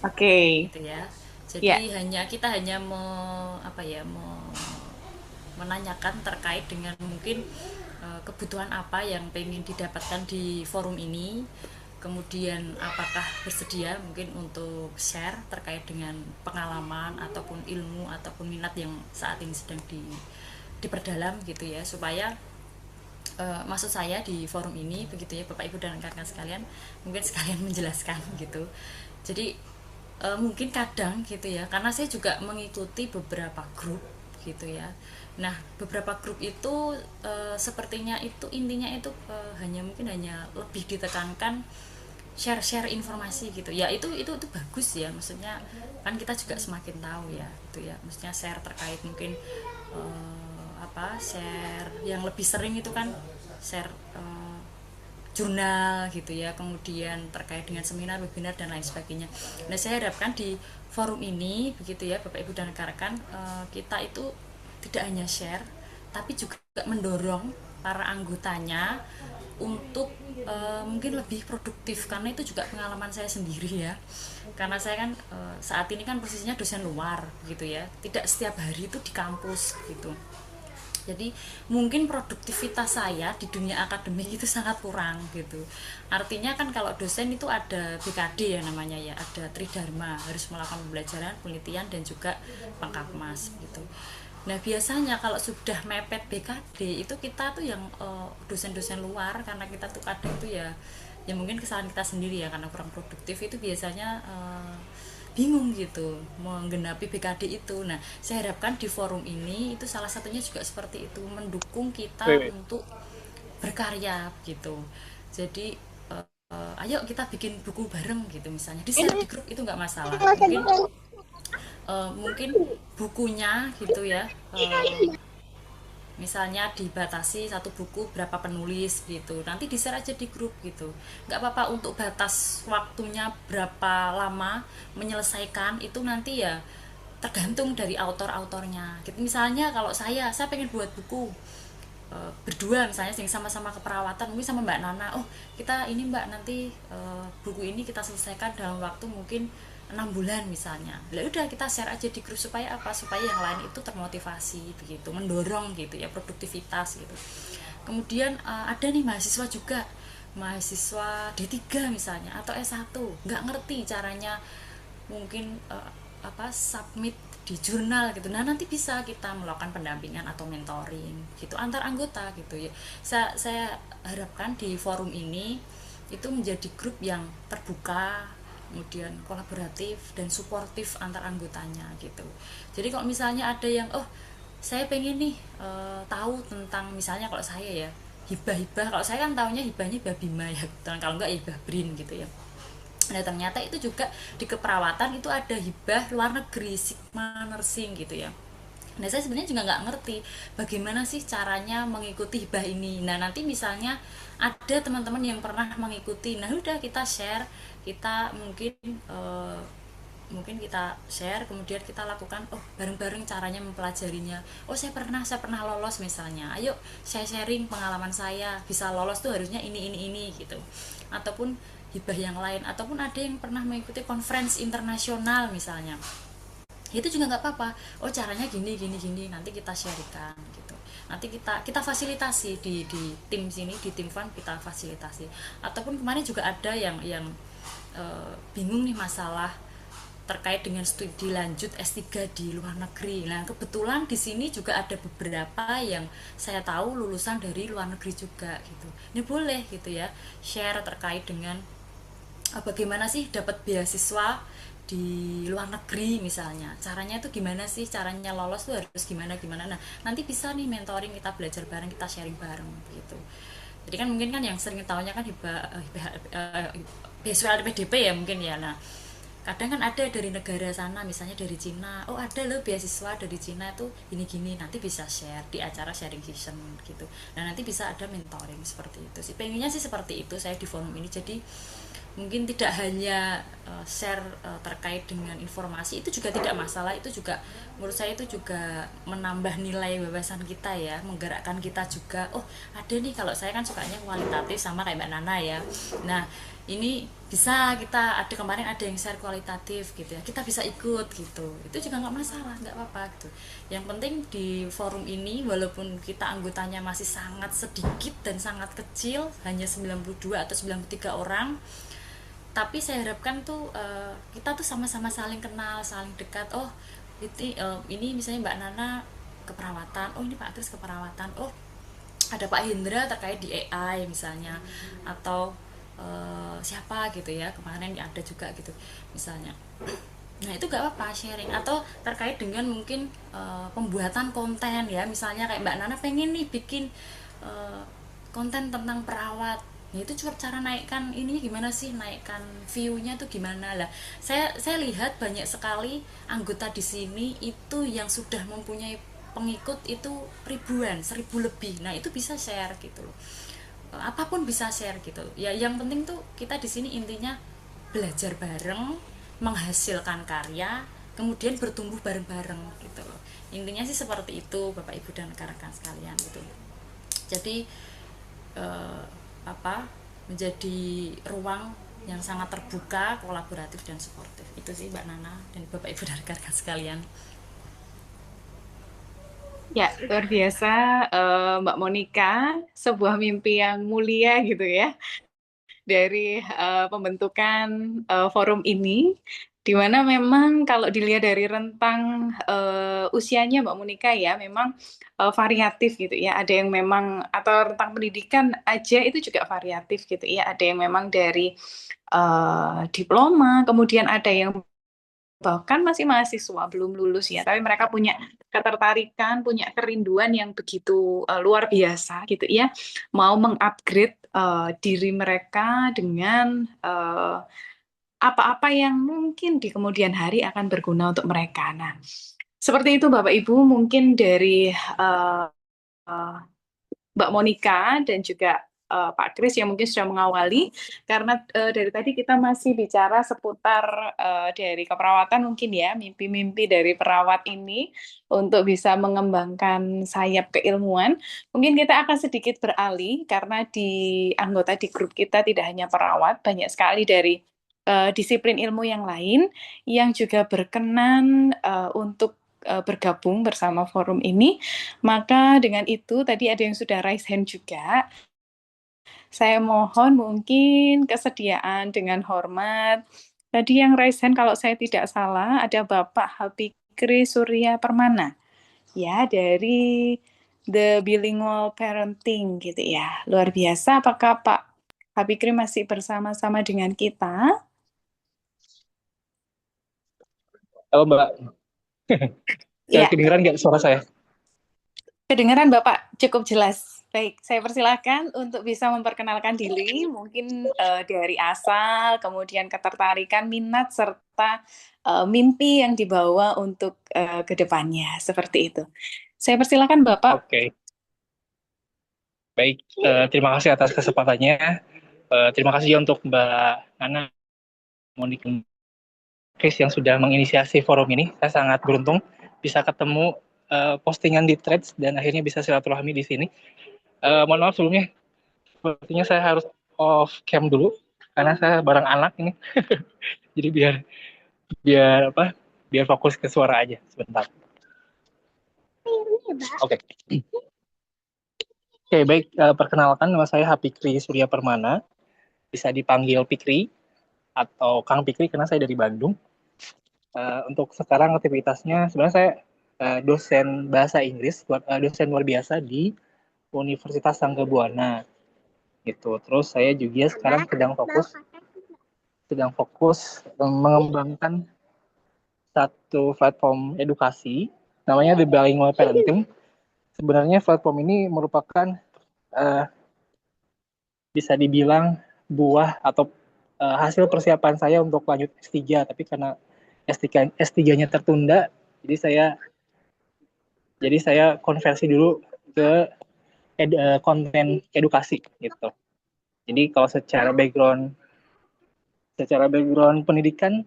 Oke. Gitu ya. Jadi kita hanya menanyakan terkait dengan mungkin kebutuhan apa yang pengen didapatkan di forum ini, kemudian apakah bersedia mungkin untuk share terkait dengan pengalaman ataupun ilmu ataupun minat yang saat ini sedang diperdalam gitu ya, supaya maksud saya di forum ini begitu ya Bapak Ibu dan rekan-rekan sekalian, mungkin sekalian menjelaskan gitu. Jadi mungkin kadang gitu ya, karena saya juga mengikuti beberapa grup gitu ya. Nah, beberapa grup itu sepertinya itu intinya itu hanya lebih ditekankan share share gitu ya. Itu bagus ya, maksudnya kan kita juga semakin tahu ya gitu ya, maksudnya share terkait mungkin share yang lebih sering itu kan share jurnal gitu ya, kemudian terkait dengan seminar, webinar dan lain sebagainya. Nah, saya harapkan di forum ini begitu ya Bapak Ibu dan rekan-rekan, kita itu tidak hanya share tapi juga mendorong para anggotanya untuk mungkin lebih produktif, karena itu juga pengalaman saya sendiri ya, karena saya kan saat ini kan posisinya dosen luar gitu ya, tidak setiap hari itu di kampus gitu. Jadi mungkin produktivitas saya di dunia akademik itu sangat kurang gitu. Artinya kan kalau dosen itu ada BKD ya namanya ya, ada Tridharma, harus melakukan pembelajaran, penelitian dan juga pengkapmas gitu. Nah, biasanya kalau sudah mepet BKD itu kita tuh yang dosen-dosen luar, karena kita tuh kadang tuh ya mungkin kesalahan kita sendiri ya karena kurang produktif, itu biasanya bingung gitu menggenapi BKD itu. Nah, saya harapkan di forum ini itu salah satunya juga seperti itu, mendukung kita untuk berkarya gitu. Jadi ayo kita bikin buku bareng gitu, misalnya di share di grup itu nggak masalah. Mungkin bukunya gitu ya, misalnya dibatasi satu buku berapa penulis gitu, nanti di share aja di grup gitu, nggak apa-apa. Untuk batas waktunya berapa lama menyelesaikan itu nanti ya tergantung dari autor-autornya gitu. Misalnya kalau saya pengen buat buku berdua misalnya, sing sama-sama keperawatan, mungkin sama Mbak Nana, oh kita ini Mbak nanti buku ini kita selesaikan dalam waktu mungkin 6 bulan misalnya. Lah udah kita share aja di grup, supaya apa, supaya yang lain itu termotivasi begitu, mendorong gitu ya produktivitas gitu. Kemudian ada nih mahasiswa juga, mahasiswa D3 misalnya atau S1 nggak ngerti caranya mungkin submit di jurnal gitu. Nah, nanti bisa kita melakukan pendampingan atau mentoring gitu antar anggota gitu ya. Saya harapkan di forum ini itu menjadi grup yang terbuka, kemudian kolaboratif dan suportif antar anggotanya gitu. Jadi kalau misalnya ada yang saya pengen nih tahu tentang, misalnya kalau saya ya hibah-hibah, kalau saya kan tahunya hibahnya hibah Bima ya, kalau enggak hibah Brin gitu ya. Nah, ternyata itu juga di keperawatan itu ada hibah luar negeri, Sigma Nursing gitu ya. Nah, saya sebenarnya juga nggak ngerti bagaimana sih caranya mengikuti hibah ini. Nah, nanti misalnya ada teman-teman yang pernah mengikuti, nah udah kita share, kita mungkin kita share, kemudian kita lakukan bareng-bareng caranya mempelajarinya. Saya pernah lolos misalnya, ayo saya sharing pengalaman saya, bisa lolos tuh harusnya ini gitu. Ataupun hibah yang lain, ataupun ada yang pernah mengikuti conference internasional misalnya, itu juga nggak apa-apa. Caranya gini, nanti kita sharingkan gitu. Nanti kita fasilitasi di tim sini, di tim fund kita fasilitasi. Ataupun kemarin juga ada yang bingung nih masalah terkait dengan studi lanjut S3 di luar negeri. Nah, kebetulan di sini juga ada beberapa yang saya tahu lulusan dari luar negeri juga gitu. Ini boleh gitu ya, share terkait dengan bagaimana sih dapat beasiswa di luar negeri misalnya. Caranya itu gimana sih? Caranya lolos tuh harus gimana. Nah, nanti bisa nih mentoring, kita belajar bareng, kita sharing bareng gitu. Jadi kan mungkin kan yang sering tahunya kan beasiswa LPDP ya mungkin ya. Nah, kadang kan ada dari negara sana, misalnya dari Cina, ada loh beasiswa dari Cina itu gini-gini, nanti bisa share di acara sharing session gitu. Nah, nanti bisa ada mentoring seperti itu sih, pengennya sih seperti itu saya di forum ini. Jadi mungkin tidak hanya share terkait dengan informasi, itu juga tidak masalah, itu juga menurut saya itu juga menambah nilai wawasan kita ya, menggerakkan kita juga. Ada nih, kalau saya kan sukanya kualitatif sama kayak Mbak Nana ya. Nah, ini bisa kita ada, kemarin ada yang share kualitatif gitu ya, kita bisa ikut gitu, itu juga nggak masalah, nggak apa-apa gitu. Yang penting di forum ini, walaupun kita anggotanya masih sangat sedikit dan sangat kecil, hanya 92 atau 93 orang, tapi saya harapkan tuh kita tuh sama-sama saling kenal, saling dekat. Ini misalnya Mbak Nana keperawatan, ini Pak Atris keperawatan, ada Pak Hendra terkait di AI misalnya, atau siapa gitu ya, kemarin ada juga gitu misalnya. Nah, itu gak apa-apa sharing, atau terkait dengan mungkin pembuatan konten ya, misalnya kayak Mbak Nana pengen nih bikin konten tentang perawat. Nah, itu cara naikkan ininya gimana sih, naikkan view-nya tuh gimana lah. Saya lihat banyak sekali anggota di sini itu yang sudah mempunyai pengikut itu ribuan, 1000 lebih. Nah, itu bisa share gitu loh. Apapun bisa share gitu ya. Yang penting tuh kita di sini intinya belajar bareng, menghasilkan karya, kemudian bertumbuh bareng-bareng gitu loh. Intinya sih seperti itu Bapak Ibu dan rekan-rekan sekalian gitu. Jadi menjadi ruang yang sangat terbuka, kolaboratif dan suportif. Itu sih Mbak Nana dan Bapak Ibu dan rekan-rekan sekalian. Ya, luar biasa Mbak Monica, sebuah mimpi yang mulia gitu ya dari pembentukan forum ini. Di mana memang kalau dilihat dari rentang usianya Mbak Monika ya, memang variatif gitu ya. Ada yang memang atau rentang pendidikan aja itu juga variatif gitu ya. Ada yang memang dari diploma, kemudian ada yang bahkan masih mahasiswa belum lulus ya, tapi mereka punya ketertarikan, punya kerinduan yang begitu luar biasa gitu ya, mau mengupgrade diri mereka dengan apa-apa yang mungkin di kemudian hari akan berguna untuk mereka. Nah, seperti itu Bapak Ibu, mungkin dari eh, Mbak Monika dan juga Pak Kris yang mungkin sudah mengawali, karena dari tadi kita masih bicara seputar dari keperawatan mungkin ya, mimpi-mimpi dari perawat ini untuk bisa mengembangkan sayap keilmuan. Mungkin kita akan sedikit beralih karena di anggota di grup kita tidak hanya perawat, banyak sekali dari disiplin ilmu yang lain yang juga berkenan untuk bergabung bersama forum ini. Maka dengan itu tadi ada yang sudah raise hand juga. Saya mohon mungkin kesediaan dengan hormat. Tadi yang raise hand kalau saya tidak salah ada Bapak Habikri Surya Permana. Ya, dari The Bilingual Parenting gitu ya. Luar biasa. Apakah Pak Habikri masih bersama-sama dengan kita? Halo Mbak, Ya, kedengeran nggak suara saya? kedengaran Bapak cukup jelas. Baik, saya persilahkan untuk bisa memperkenalkan diri, mungkin dari asal, kemudian ketertarikan, minat, serta mimpi yang dibawa untuk ke depannya, seperti itu. Saya persilahkan Bapak. Oke, baik. Terima kasih atas kesempatannya. Terima kasih juga untuk Mbak Nana, Monik, Chris yang sudah menginisiasi forum ini. Saya sangat beruntung bisa ketemu postingan di Threads dan akhirnya bisa silaturahmi di sini. Mohon maaf sebelumnya, sepertinya saya harus off cam dulu karena saya bareng anak ini. Jadi biar biar apa? Biar fokus ke suara aja sebentar. Oke. Oke, baik. Perkenalkan, nama saya Hapikri Surya Permana. Bisa dipanggil Pikri atau Kang Pikri karena saya dari Bandung. Untuk sekarang aktivitasnya sebenarnya saya dosen bahasa Inggris, dosen luar biasa di Universitas Sangga Buana. Gitu. Terus saya juga sekarang sedang fokus mengembangkan satu platform edukasi namanya The Bilingual Parenting. Sebenarnya platform ini merupakan bisa dibilang buah atau hasil persiapan saya untuk lanjut S3, tapi karena S3-nya tertunda, jadi saya konversi dulu ke konten edukasi gitu. Jadi kalau secara background pendidikan,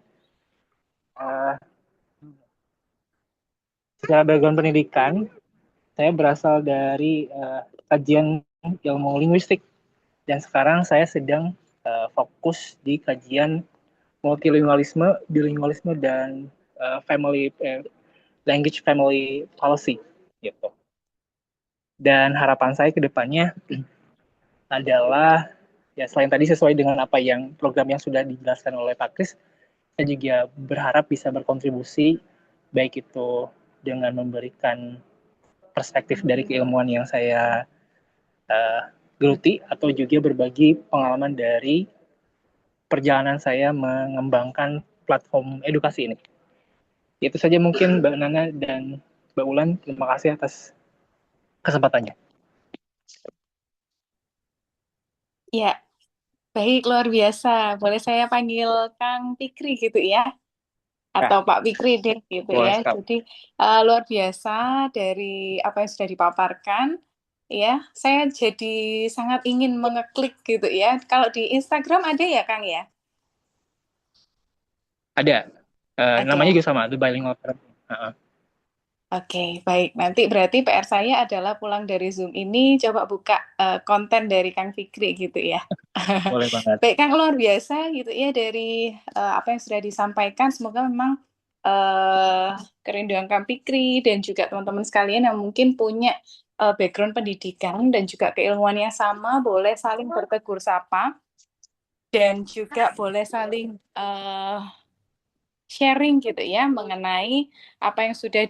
saya berasal dari kajian ilmu linguistik dan sekarang saya sedang fokus di kajian multilingualisme, bilingualisme dan language family policy gitu. Dan harapan saya ke depannya adalah ya selain tadi sesuai dengan apa yang program yang sudah dijelaskan oleh Pak Kris, saya juga berharap bisa berkontribusi baik itu dengan memberikan perspektif dari keilmuan yang saya geluti atau juga berbagi pengalaman dari perjalanan saya mengembangkan platform edukasi ini. Itu saja mungkin Mbak Nana dan Mbak Ulan. Terima kasih atas kesempatannya. Ya, baik, luar biasa. Boleh saya panggil Kang Pikri gitu ya? Atau Pak Pikri deh gitu ya. Jadi luar biasa dari apa yang sudah dipaparkan. Ya, saya jadi sangat ingin mengeklik gitu ya. Kalau di Instagram ada ya, Kang ya? Ada. Ada. Namanya juga sama, The Bilingual Parenting. Oke, baik. Nanti berarti PR saya adalah pulang dari Zoom ini coba buka konten dari Kang Fikri gitu ya. Boleh banget. Baik, Kang, luar biasa gitu ya dari apa yang sudah disampaikan. Semoga memang kerinduan Kang Fikri dan juga teman-teman sekalian yang mungkin punya background pendidikan dan juga keilmuan yang sama boleh saling bertegur sapa dan juga boleh saling sharing gitu ya mengenai apa yang sudah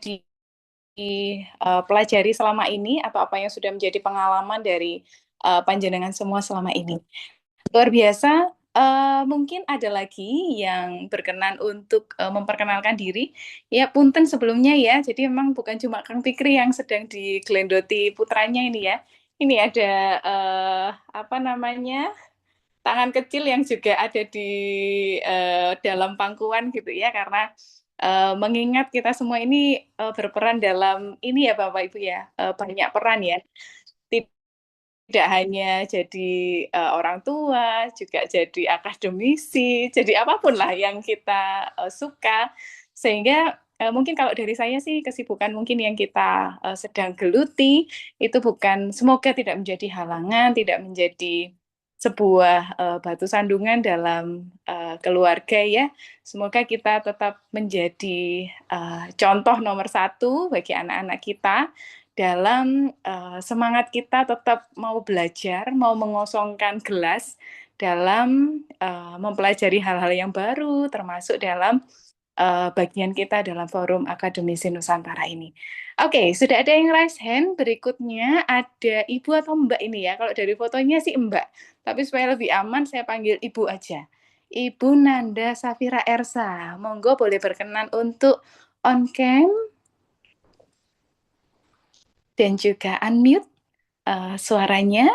dipelajari selama ini atau apa yang sudah menjadi pengalaman dari panjenengan semua selama ini. Luar biasa. Mungkin ada lagi yang berkenan untuk memperkenalkan diri. Ya, punten sebelumnya ya. Jadi memang bukan cuma Kang Fikri yang sedang digelendoti putranya ini ya. Ini ada apa namanya, tangan kecil yang juga ada di dalam pangkuan gitu ya. Karena mengingat kita semua ini berperan dalam ini ya Bapak Ibu ya, banyak peran ya. Tidak hanya jadi orang tua, juga jadi akademisi, jadi apapun lah yang kita suka. Sehingga mungkin kalau dari saya sih kesibukan mungkin yang kita sedang geluti itu bukan, semoga tidak menjadi halangan, tidak menjadi sebuah batu sandungan dalam keluarga ya. Semoga kita tetap menjadi contoh nomor satu bagi anak-anak kita dalam semangat kita tetap mau belajar, mau mengosongkan gelas dalam mempelajari hal-hal yang baru, termasuk dalam bagian kita dalam Forum Akademisi Nusantara ini. Oke, sudah ada yang raise hand. Berikutnya ada Ibu atau Mbak ini ya. Kalau dari fotonya sih Mbak, tapi supaya lebih aman saya panggil Ibu aja. Ibu Nanda Safira Ersa, monggo boleh berkenan untuk on cam dan juga unmute suaranya.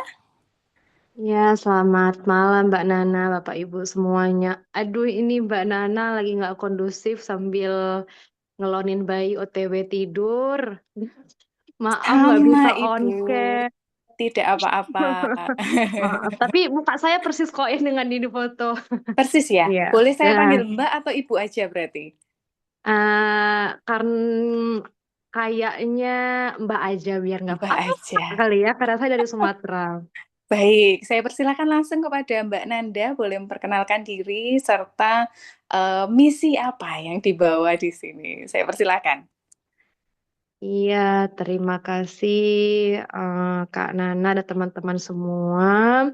Ya, selamat malam Mbak Nana, Bapak Ibu semuanya. Aduh, ini Mbak Nana lagi nggak kondusif sambil ngelonin bayi OTW tidur. Maaf nggak Sama bisa on Ibu, cam. tidak apa-apa. Maaf, tapi muka saya persis kok ya dengan di foto. Persis ya? Iya. Boleh saya Nah, panggil Mbak atau Ibu aja berarti? karena kayaknya Mbak aja biar nggak Mbak apa aja. kali ya, karena saya dari Sumatera. Baik, saya persilakan langsung kepada Mbak Nanda, boleh memperkenalkan diri serta misi apa yang dibawa di sini. Saya persilakan. Iya, terima kasih Kak Nana dan teman-teman semua.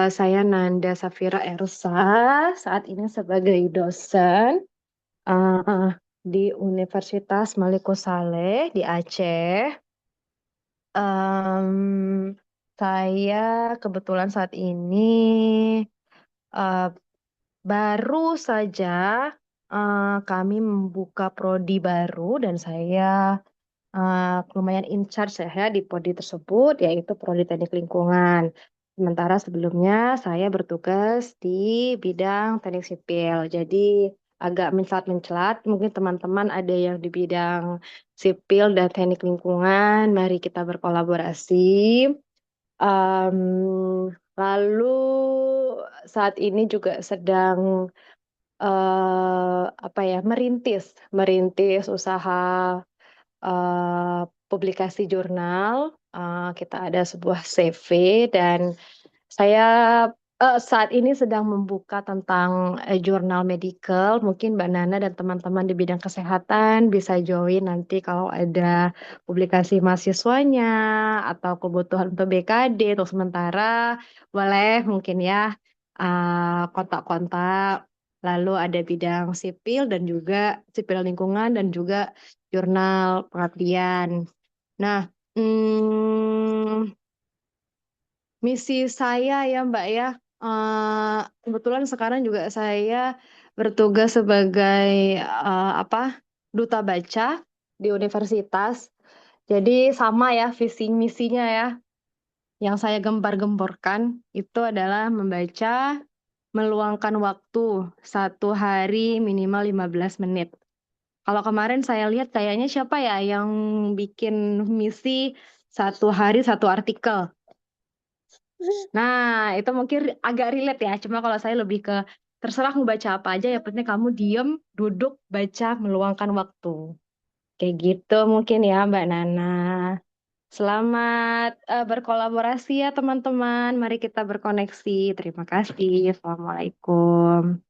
Saya Nanda Safira Ersa, saat ini sebagai dosen eh, di Universitas Maliko Saleh di Aceh. Em, saya kebetulan saat ini eh, baru saja kami membuka prodi baru dan saya lumayan in charge ya di prodi tersebut, yaitu prodi teknik lingkungan. Sementara sebelumnya saya bertugas di bidang teknik sipil. Jadi agak mencelat-mencelat, mungkin teman-teman ada yang di bidang sipil dan teknik lingkungan, mari kita berkolaborasi. Lalu saat ini juga sedang apa ya, merintis usaha publikasi jurnal. Kita ada sebuah CV dan saya saat ini sedang membuka tentang jurnal medical. Mungkin Mbak Nana dan teman-teman di bidang kesehatan bisa join nanti kalau ada publikasi mahasiswanya atau kebutuhan untuk BKD untuk sementara, boleh mungkin ya kontak-kontak. Lalu ada bidang sipil dan juga sipil lingkungan dan juga jurnal pengabdian. Nah, misi saya ya Mbak ya, kebetulan sekarang juga saya bertugas sebagai apa, duta baca di universitas. Jadi sama ya visi misinya ya, yang saya gembar-gemborkan itu adalah membaca, meluangkan waktu satu hari minimal 15 menit. Kalau kemarin saya lihat kayaknya siapa ya yang bikin misi satu hari satu artikel. Nah, itu mungkin agak relate ya. Cuma kalau saya lebih ke terserah mau baca apa aja, yang penting kamu diem, duduk, baca, meluangkan waktu. Kayak gitu mungkin ya Mbak Nana. Selamat berkolaborasi ya teman-teman. Mari kita berkoneksi. Terima kasih. Assalamualaikum.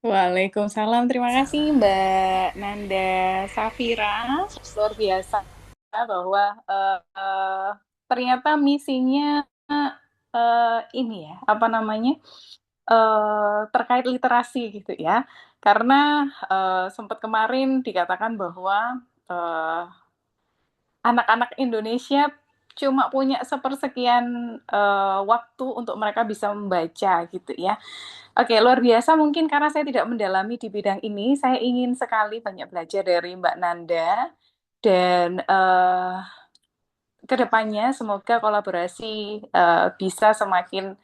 Waalaikumsalam, terima kasih Mbak Nanda Safira. Luar biasa bahwa ternyata misinya ini ya, apa namanya, terkait literasi gitu ya. Karena sempat kemarin dikatakan bahwa anak-anak Indonesia cuma punya sepersekian waktu untuk mereka bisa membaca gitu ya. Oke, luar biasa. Mungkin karena saya tidak mendalami di bidang ini, saya ingin sekali banyak belajar dari Mbak Nanda dan kedepannya semoga kolaborasi bisa semakin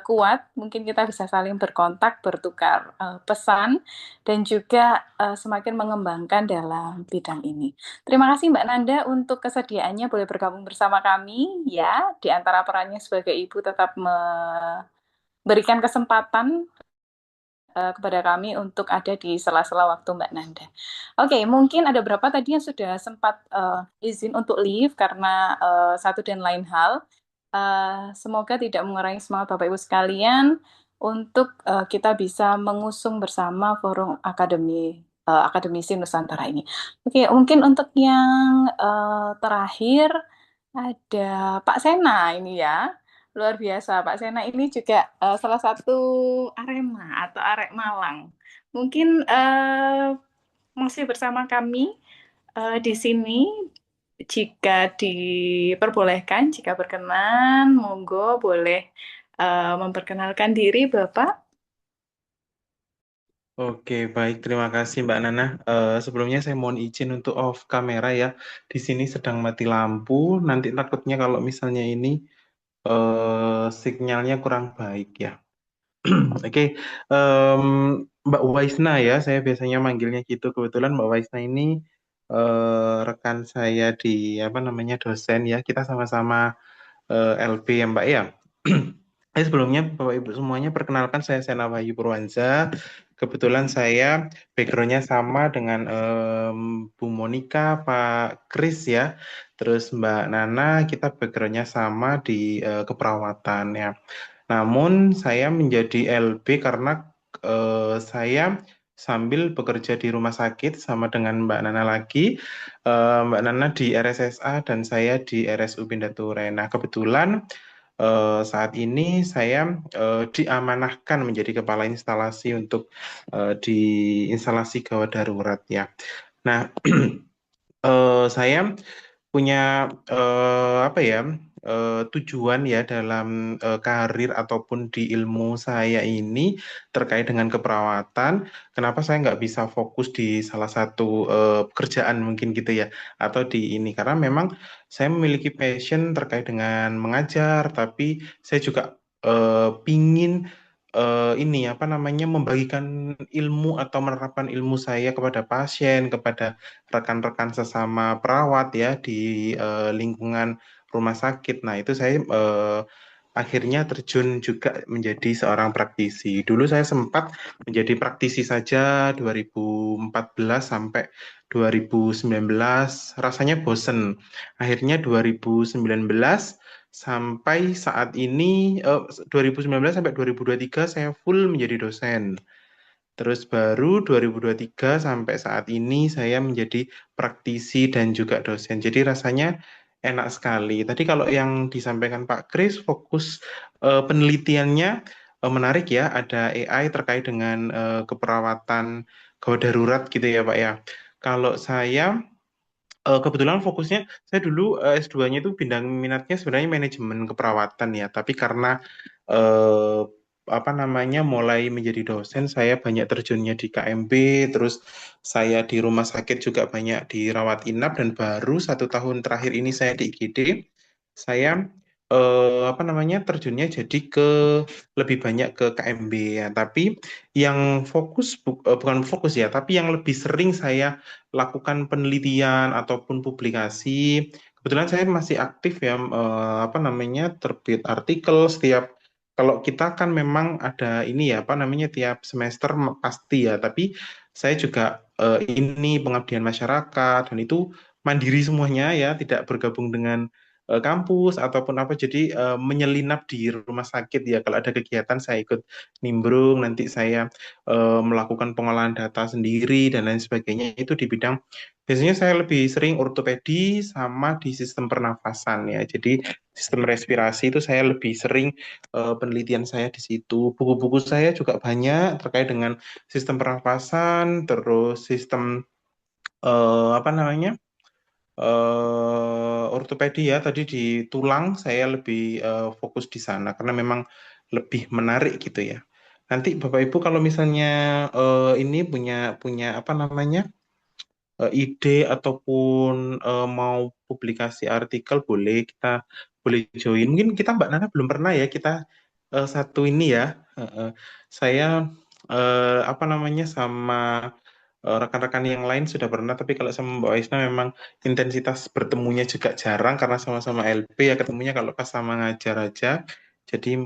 kuat. Mungkin kita bisa saling berkontak, bertukar pesan, dan juga semakin mengembangkan dalam bidang ini. Terima kasih Mbak Nanda untuk kesediaannya boleh bergabung bersama kami ya. Di antara perannya sebagai ibu tetap memberikan kesempatan kepada kami untuk ada di sela-sela waktu Mbak Nanda. Oke, mungkin ada berapa tadi yang sudah sempat izin untuk leave karena satu dan lain hal. Semoga tidak mengurangi semangat Bapak Ibu sekalian untuk kita bisa mengusung bersama Forum Akademisi Nusantara ini. Oke, mungkin untuk yang terakhir ada Pak Sena ini ya. Luar biasa, Pak Sena ini juga salah satu Arema atau Arek Malang. Mungkin masih bersama kami di sini. Jika diperbolehkan, jika berkenan, monggo boleh memperkenalkan diri, Bapak. Oke, baik. Terima kasih Mbak Nana. Sebelumnya saya mohon izin untuk off kamera ya. Di sini sedang mati lampu. Nanti takutnya kalau misalnya ini sinyalnya kurang baik ya. Oke, Mbak Waisna ya. Saya biasanya manggilnya gitu. Kebetulan Mbak Waisna ini rekan saya di apa namanya dosen ya. Kita sama-sama LP ya Mbak ya. Sebelumnya Bapak Ibu semuanya perkenalkan saya Sena Wahyu Purwanza. Kebetulan saya backgroundnya sama dengan Bu Monika, Pak Kris ya. Terus Mbak Nana kita backgroundnya sama di keperawatan ya. Namun saya menjadi LB karena saya sambil bekerja di rumah sakit sama dengan Mbak Nana lagi. Mbak Nana di RSSA dan saya di RSU Bindaturen. Nah kebetulan saat ini saya diamanahkan menjadi kepala instalasi untuk di instalasi gawat darurat ya. Nah, saya punya apa ya tujuan ya dalam karir ataupun di ilmu saya ini terkait dengan keperawatan. Kenapa saya nggak bisa fokus di salah satu pekerjaan mungkin gitu ya, atau di ini karena memang saya memiliki passion terkait dengan mengajar, tapi saya juga pingin ini apa namanya membagikan ilmu atau menerapkan ilmu saya kepada pasien, kepada rekan-rekan sesama perawat ya di lingkungan rumah sakit. Nah, itu saya akhirnya terjun juga menjadi seorang praktisi. Dulu saya sempat menjadi praktisi saja 2014 sampai 2019, rasanya bosen. Akhirnya 2019 sampai saat ini 2019 sampai 2023 saya full menjadi dosen. Terus baru 2023 sampai saat ini saya menjadi praktisi dan juga dosen. Jadi rasanya enak sekali. Tadi kalau yang disampaikan Pak Kris, fokus penelitiannya menarik ya. Ada AI terkait dengan keperawatan gawat darurat gitu ya Pak ya. Kalau saya kebetulan fokusnya, saya dulu S2-nya itu bidang minatnya sebenarnya manajemen keperawatan ya. Tapi karena eh, apa namanya mulai menjadi dosen, saya banyak terjunnya di KMB, terus saya di rumah sakit juga banyak dirawat inap, dan baru 1 tahun terakhir ini saya di IGD, saya apa namanya terjunnya jadi ke lebih banyak ke KMB ya. Tapi yang fokus bukan fokus ya, tapi yang lebih sering saya lakukan penelitian ataupun publikasi. Kebetulan saya masih aktif ya apa namanya terbit artikel setiap kalau kita kan memang ada ini ya apa namanya tiap semester pasti ya, tapi saya juga ini pengabdian masyarakat dan itu mandiri semuanya ya, tidak bergabung dengan kampus ataupun apa. Jadi menyelinap di rumah sakit ya. Kalau ada kegiatan saya ikut nimbrung, nanti saya melakukan pengolahan data sendiri dan lain sebagainya. Itu di bidang biasanya saya lebih sering ortopedi sama di sistem pernafasan ya. Jadi sistem respirasi itu saya lebih sering penelitian saya di situ. Buku-buku saya juga banyak terkait dengan sistem pernafasan, terus sistem apa namanya? Ortopedi ya, tadi di tulang saya lebih fokus di sana karena memang lebih menarik gitu ya. Nanti Bapak Ibu kalau misalnya ini punya punya apa namanya ide ataupun mau publikasi artikel, boleh kita boleh join. Mungkin kita Mbak Nana belum pernah ya, kita satu ini ya. Saya apa namanya sama rekan-rekan yang lain sudah pernah, tapi kalau sama Mbak Aisna memang intensitas bertemunya juga jarang karena sama-sama LP ya, ketemunya kalau pas sama ngajar aja. Jadi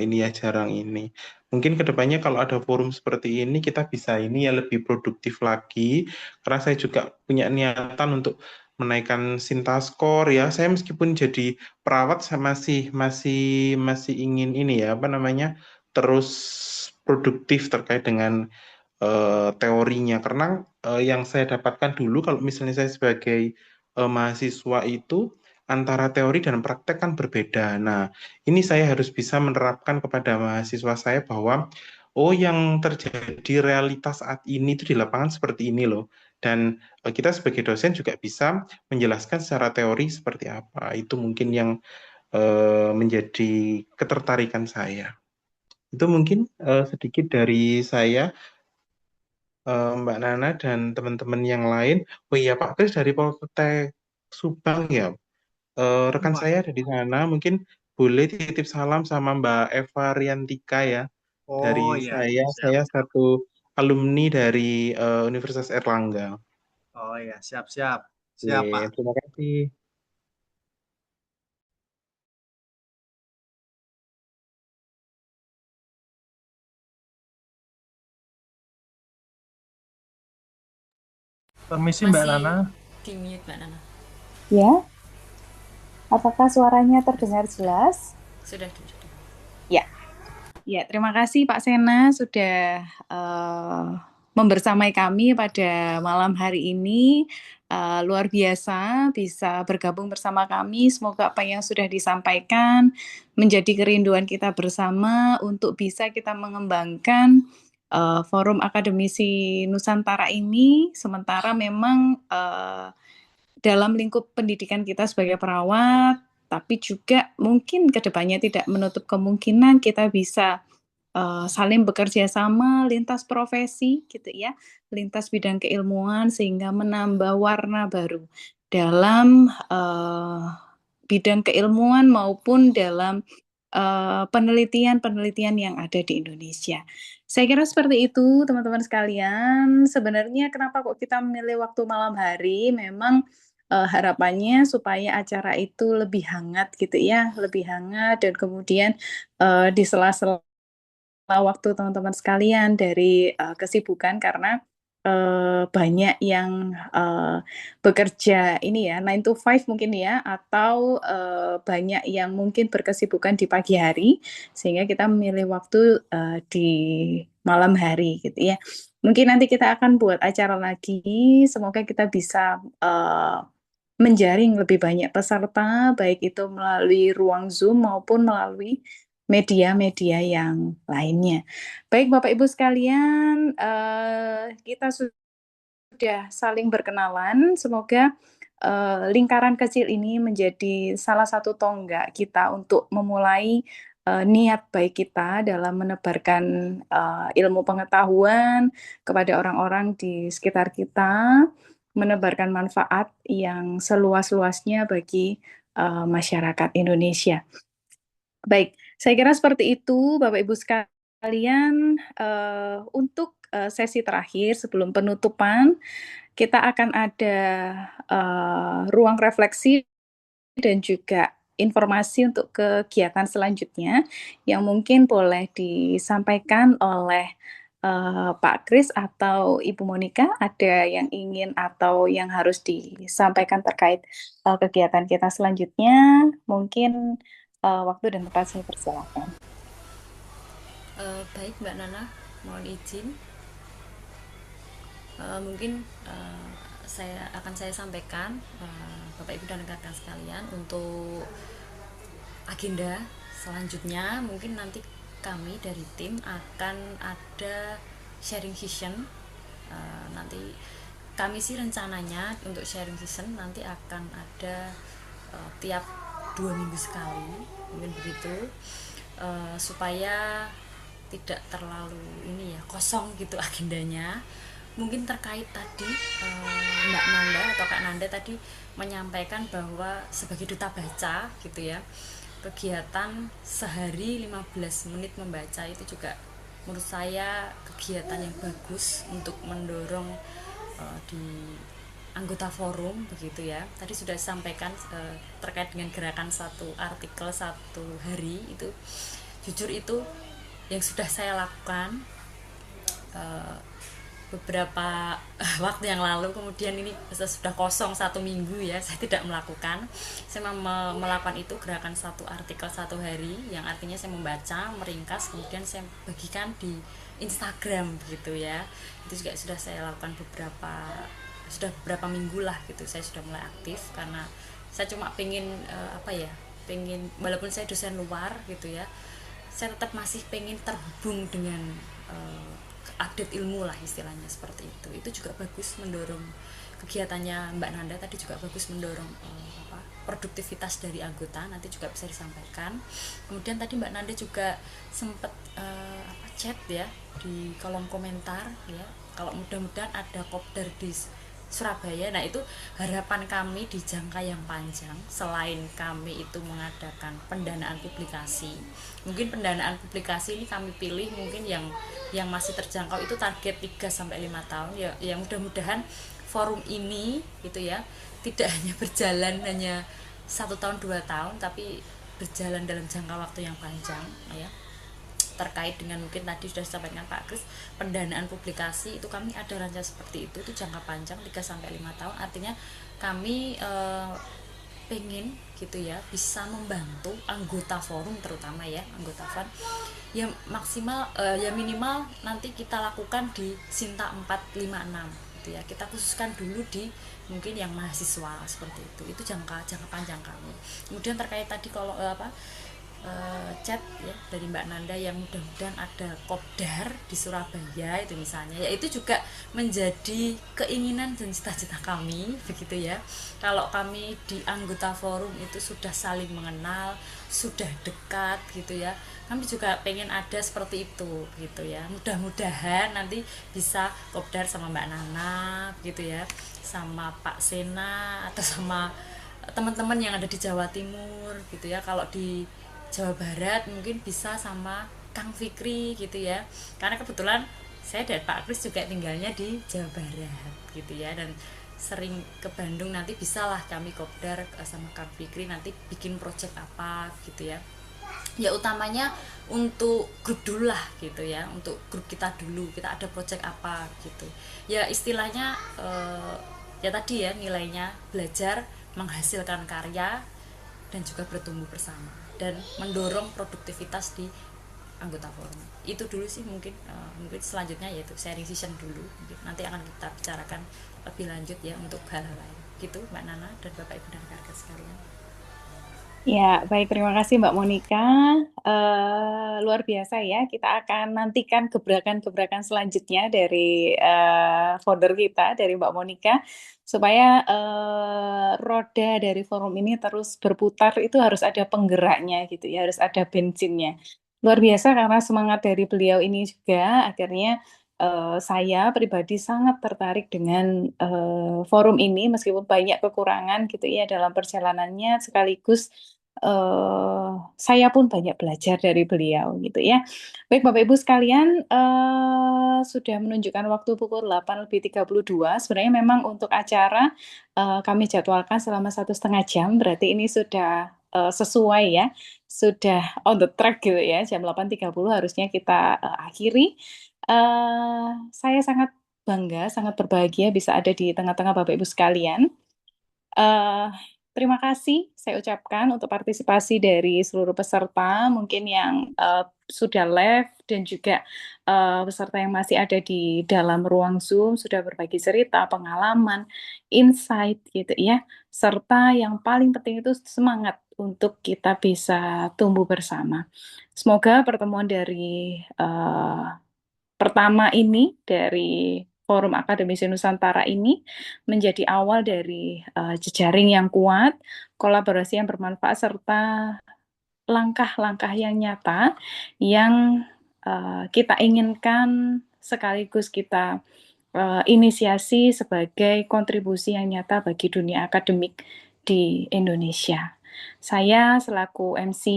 ini ya jarang ini. Mungkin kedepannya kalau ada forum seperti ini kita bisa ini ya lebih produktif lagi, karena saya juga punya niatan untuk menaikkan Sintaskor ya. Saya meskipun jadi perawat saya masih masih masih ingin ini ya apa namanya terus produktif terkait dengan teorinya, karena yang saya dapatkan dulu kalau misalnya saya sebagai mahasiswa itu antara teori dan praktek kan berbeda. Nah, ini saya harus bisa menerapkan kepada mahasiswa saya bahwa oh yang terjadi realitas saat ini itu di lapangan seperti ini loh. Dan kita sebagai dosen juga bisa menjelaskan secara teori seperti apa. Itu mungkin yang menjadi ketertarikan saya. Itu mungkin sedikit dari saya. Mbak Nana dan teman-teman yang lain. Oh iya Pak Kris dari Poltek Subang ya. Rekan Wah. saya ada di sana. Mungkin boleh titip salam sama Mbak Eva Riantika ya. Dari Oh iya, siap. saya satu alumni dari Universitas Erlangga. Oh iya, siap-siap. Siap, Oke, Pak. terima kasih. Permisi Mbak Masih Nana. di mute Mbak Nana. Ya, apakah suaranya terdengar jelas? Sudah. Ya, terima kasih Pak Sena sudah membersamai kami pada malam hari ini. Luar biasa bisa bergabung bersama kami. Semoga apa yang sudah disampaikan menjadi kerinduan kita bersama untuk bisa kita mengembangkan forum akademisi Nusantara ini. Sementara memang dalam lingkup pendidikan kita sebagai perawat, tapi juga mungkin kedepannya tidak menutup kemungkinan kita bisa saling bekerja sama lintas profesi gitu ya, lintas bidang keilmuan sehingga menambah warna baru dalam bidang keilmuan maupun dalam penelitian-penelitian yang ada di Indonesia. Saya kira seperti itu teman-teman sekalian. Sebenarnya kenapa kok kita memilih waktu malam hari? Memang harapannya supaya acara itu lebih hangat gitu ya, lebih hangat dan kemudian di sela-sela waktu teman-teman sekalian dari kesibukan karena banyak yang bekerja ini ya 9 to 5 mungkin ya atau banyak yang mungkin berkesibukan di pagi hari sehingga kita memilih waktu di malam hari gitu ya. Mungkin nanti kita akan buat acara lagi, semoga kita bisa menjaring lebih banyak peserta baik itu melalui ruang Zoom maupun melalui media-media yang lainnya. Baik Bapak Ibu sekalian, kita sudah saling berkenalan. Semoga lingkaran kecil ini menjadi salah satu tonggak kita untuk memulai niat baik kita dalam menebarkan ilmu pengetahuan kepada orang-orang di sekitar kita, menebarkan manfaat yang seluas-luasnya bagi masyarakat Indonesia. Baik, saya kira seperti itu Bapak Ibu sekalian. Untuk sesi terakhir sebelum penutupan, kita akan ada ruang refleksi dan juga informasi untuk kegiatan selanjutnya yang mungkin boleh disampaikan oleh Pak Kris atau Ibu Monika ada yang ingin atau yang harus disampaikan terkait kegiatan kita selanjutnya? Mungkin waktu dan tempat saya persilakan. Baik Mbak Nana, mohon izin. Mungkin saya sampaikan Bapak Ibu dan rekan-rekan sekalian untuk agenda selanjutnya. Mungkin nanti kami dari tim akan ada sharing session. Nanti kami sih rencananya untuk sharing session nanti akan ada tiap 2 minggu sekali, mungkin begitu, supaya tidak terlalu ini ya kosong gitu agendanya. Mungkin terkait tadi Mbak Nanda atau Kak Nanda tadi menyampaikan bahwa sebagai duta baca gitu ya, kegiatan sehari 15 menit membaca itu juga menurut saya kegiatan yang bagus untuk mendorong di anggota forum begitu ya. Tadi sudah disampaikan terkait dengan gerakan satu artikel satu hari, itu jujur itu yang sudah saya lakukan beberapa waktu yang lalu. Kemudian ini sudah kosong 1 minggu ya, saya tidak melakukan. Saya melakukan itu gerakan satu artikel satu hari, yang artinya saya membaca, meringkas, kemudian saya bagikan di Instagram gitu ya. Itu juga sudah saya lakukan beberapa minggu lah gitu. Saya sudah mulai aktif karena saya cuma pengen pengen, walaupun saya dosen luar gitu ya, saya tetap masih pengen terhubung dengan update ilmu lah istilahnya seperti itu. Itu juga bagus mendorong kegiatannya Mbak Nanda tadi, juga bagus mendorong produktivitas dari anggota, nanti juga bisa disampaikan. Kemudian tadi Mbak Nanda juga sempat chat ya di kolom komentar ya, kalau mudah-mudahan ada kopdar di Surabaya. Nah, itu harapan kami di jangka yang panjang. Selain kami itu mengadakan pendanaan publikasi, mungkin pendanaan publikasi ini kami pilih mungkin yang masih terjangkau, itu target 3-5 tahun ya. Ya mudah-mudahan forum ini gitu ya tidak hanya berjalan hanya 1 tahun 2 tahun, tapi berjalan dalam jangka waktu yang panjang ya. Terkait dengan mungkin tadi sudah disampaikan Pak Kris, pendanaan publikasi itu kami ada rencana seperti itu jangka panjang 3-5 tahun. Artinya kami pengen gitu ya bisa membantu anggota forum, terutama ya anggota FAN ya, maksimal ya minimal nanti kita lakukan di Sinta 4, 5, 6 gitu ya. Kita khususkan dulu di mungkin yang mahasiswa seperti itu jangka panjang kami. Kemudian terkait tadi kalau chat ya dari Mbak Nanda yang mudah-mudahan ada kopdar di Surabaya itu misalnya, ya itu juga menjadi keinginan dan cita-cita kami begitu ya. Kalau kami di anggota forum itu sudah saling mengenal, sudah dekat gitu ya, kami juga pengen ada seperti itu gitu ya. Mudah-mudahan nanti bisa kopdar sama Mbak Nana gitu ya, sama Pak Sena atau sama teman-teman yang ada di Jawa Timur gitu ya. Kalau di Jawa Barat mungkin bisa sama Kang Fikri gitu ya, karena kebetulan saya dan Pak Kris juga tinggalnya di Jawa Barat gitu ya, dan sering ke Bandung. Nanti bisalah kami kopdar sama Kang Fikri nanti bikin project apa gitu ya. Ya utamanya untuk grup dulu lah gitu ya, untuk grup kita dulu, kita ada project apa gitu ya, istilahnya ya tadi ya, nilainya belajar, menghasilkan karya, dan juga bertumbuh bersama dan mendorong produktivitas di anggota forum. Itu dulu sih mungkin selanjutnya yaitu sharing session dulu. Nanti akan kita bicarakan lebih lanjut ya untuk hal-hal lain. Gitu Mbak Nana dan Bapak Ibu dan rekan-rekan sekalian. Ya, baik, terima kasih Mbak Monika. Luar biasa ya, kita akan nantikan gebrakan-gebrakan selanjutnya dari founder kita, dari Mbak Monika, supaya roda dari forum ini terus berputar. Itu harus ada penggeraknya gitu ya, harus ada bensinnya. Luar biasa karena semangat dari beliau ini juga akhirnya saya pribadi sangat tertarik dengan forum ini, meskipun banyak kekurangan gitu ya dalam perjalanannya, sekaligus saya pun banyak belajar dari beliau gitu ya. Baik Bapak Ibu sekalian, sudah menunjukkan waktu pukul 8:32. Sebenarnya memang untuk acara kami jadwalkan selama 1,5 jam, berarti ini sudah sesuai ya, sudah on the track gitu ya. Jam 8:30 harusnya kita akhiri. Saya sangat bangga, sangat berbahagia bisa ada di tengah-tengah Bapak Ibu sekalian. Eh, Terima kasih saya ucapkan untuk partisipasi dari seluruh peserta, mungkin yang sudah live dan juga peserta yang masih ada di dalam ruang Zoom sudah berbagi cerita, pengalaman, insight gitu ya, serta yang paling penting itu semangat untuk kita bisa tumbuh bersama. Semoga pertemuan dari pertama ini dari Forum Akademisi Nusantara ini menjadi awal dari jejaring yang kuat, kolaborasi yang bermanfaat, serta langkah-langkah yang nyata yang kita inginkan sekaligus kita inisiasi sebagai kontribusi yang nyata bagi dunia akademik di Indonesia. Saya selaku MC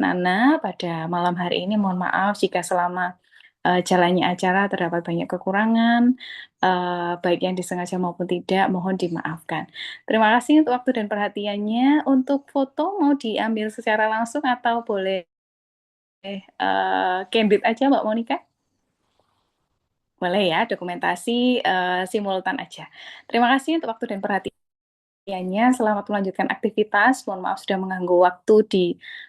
Nana pada malam hari ini mohon maaf jika selama jalannya acara terdapat banyak kekurangan, baik yang disengaja maupun tidak, mohon dimaafkan. Terima kasih untuk waktu dan perhatiannya. Untuk foto mau diambil secara langsung atau boleh candid aja Mbak Monica? Boleh ya, dokumentasi simultan aja. Terima kasih untuk waktu dan perhatiannya. Selamat melanjutkan aktivitas. Mohon maaf sudah mengganggu waktu di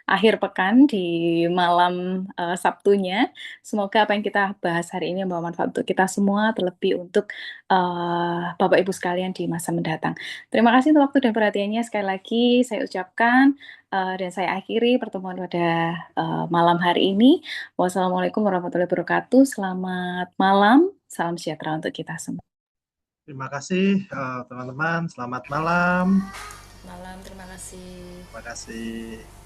akhir pekan, di malam Sabtunya. Semoga apa yang kita bahas hari ini membawa manfaat untuk kita semua, terlebih untuk Bapak Ibu sekalian di masa mendatang. Terima kasih untuk waktu dan perhatiannya. Sekali lagi saya ucapkan dan saya akhiri pertemuan pada malam hari ini. Wassalamualaikum warahmatullahi wabarakatuh. Selamat malam. Salam sejahtera untuk kita semua. Terima kasih teman-teman. Selamat malam. Malam, terima kasih. Terima kasih.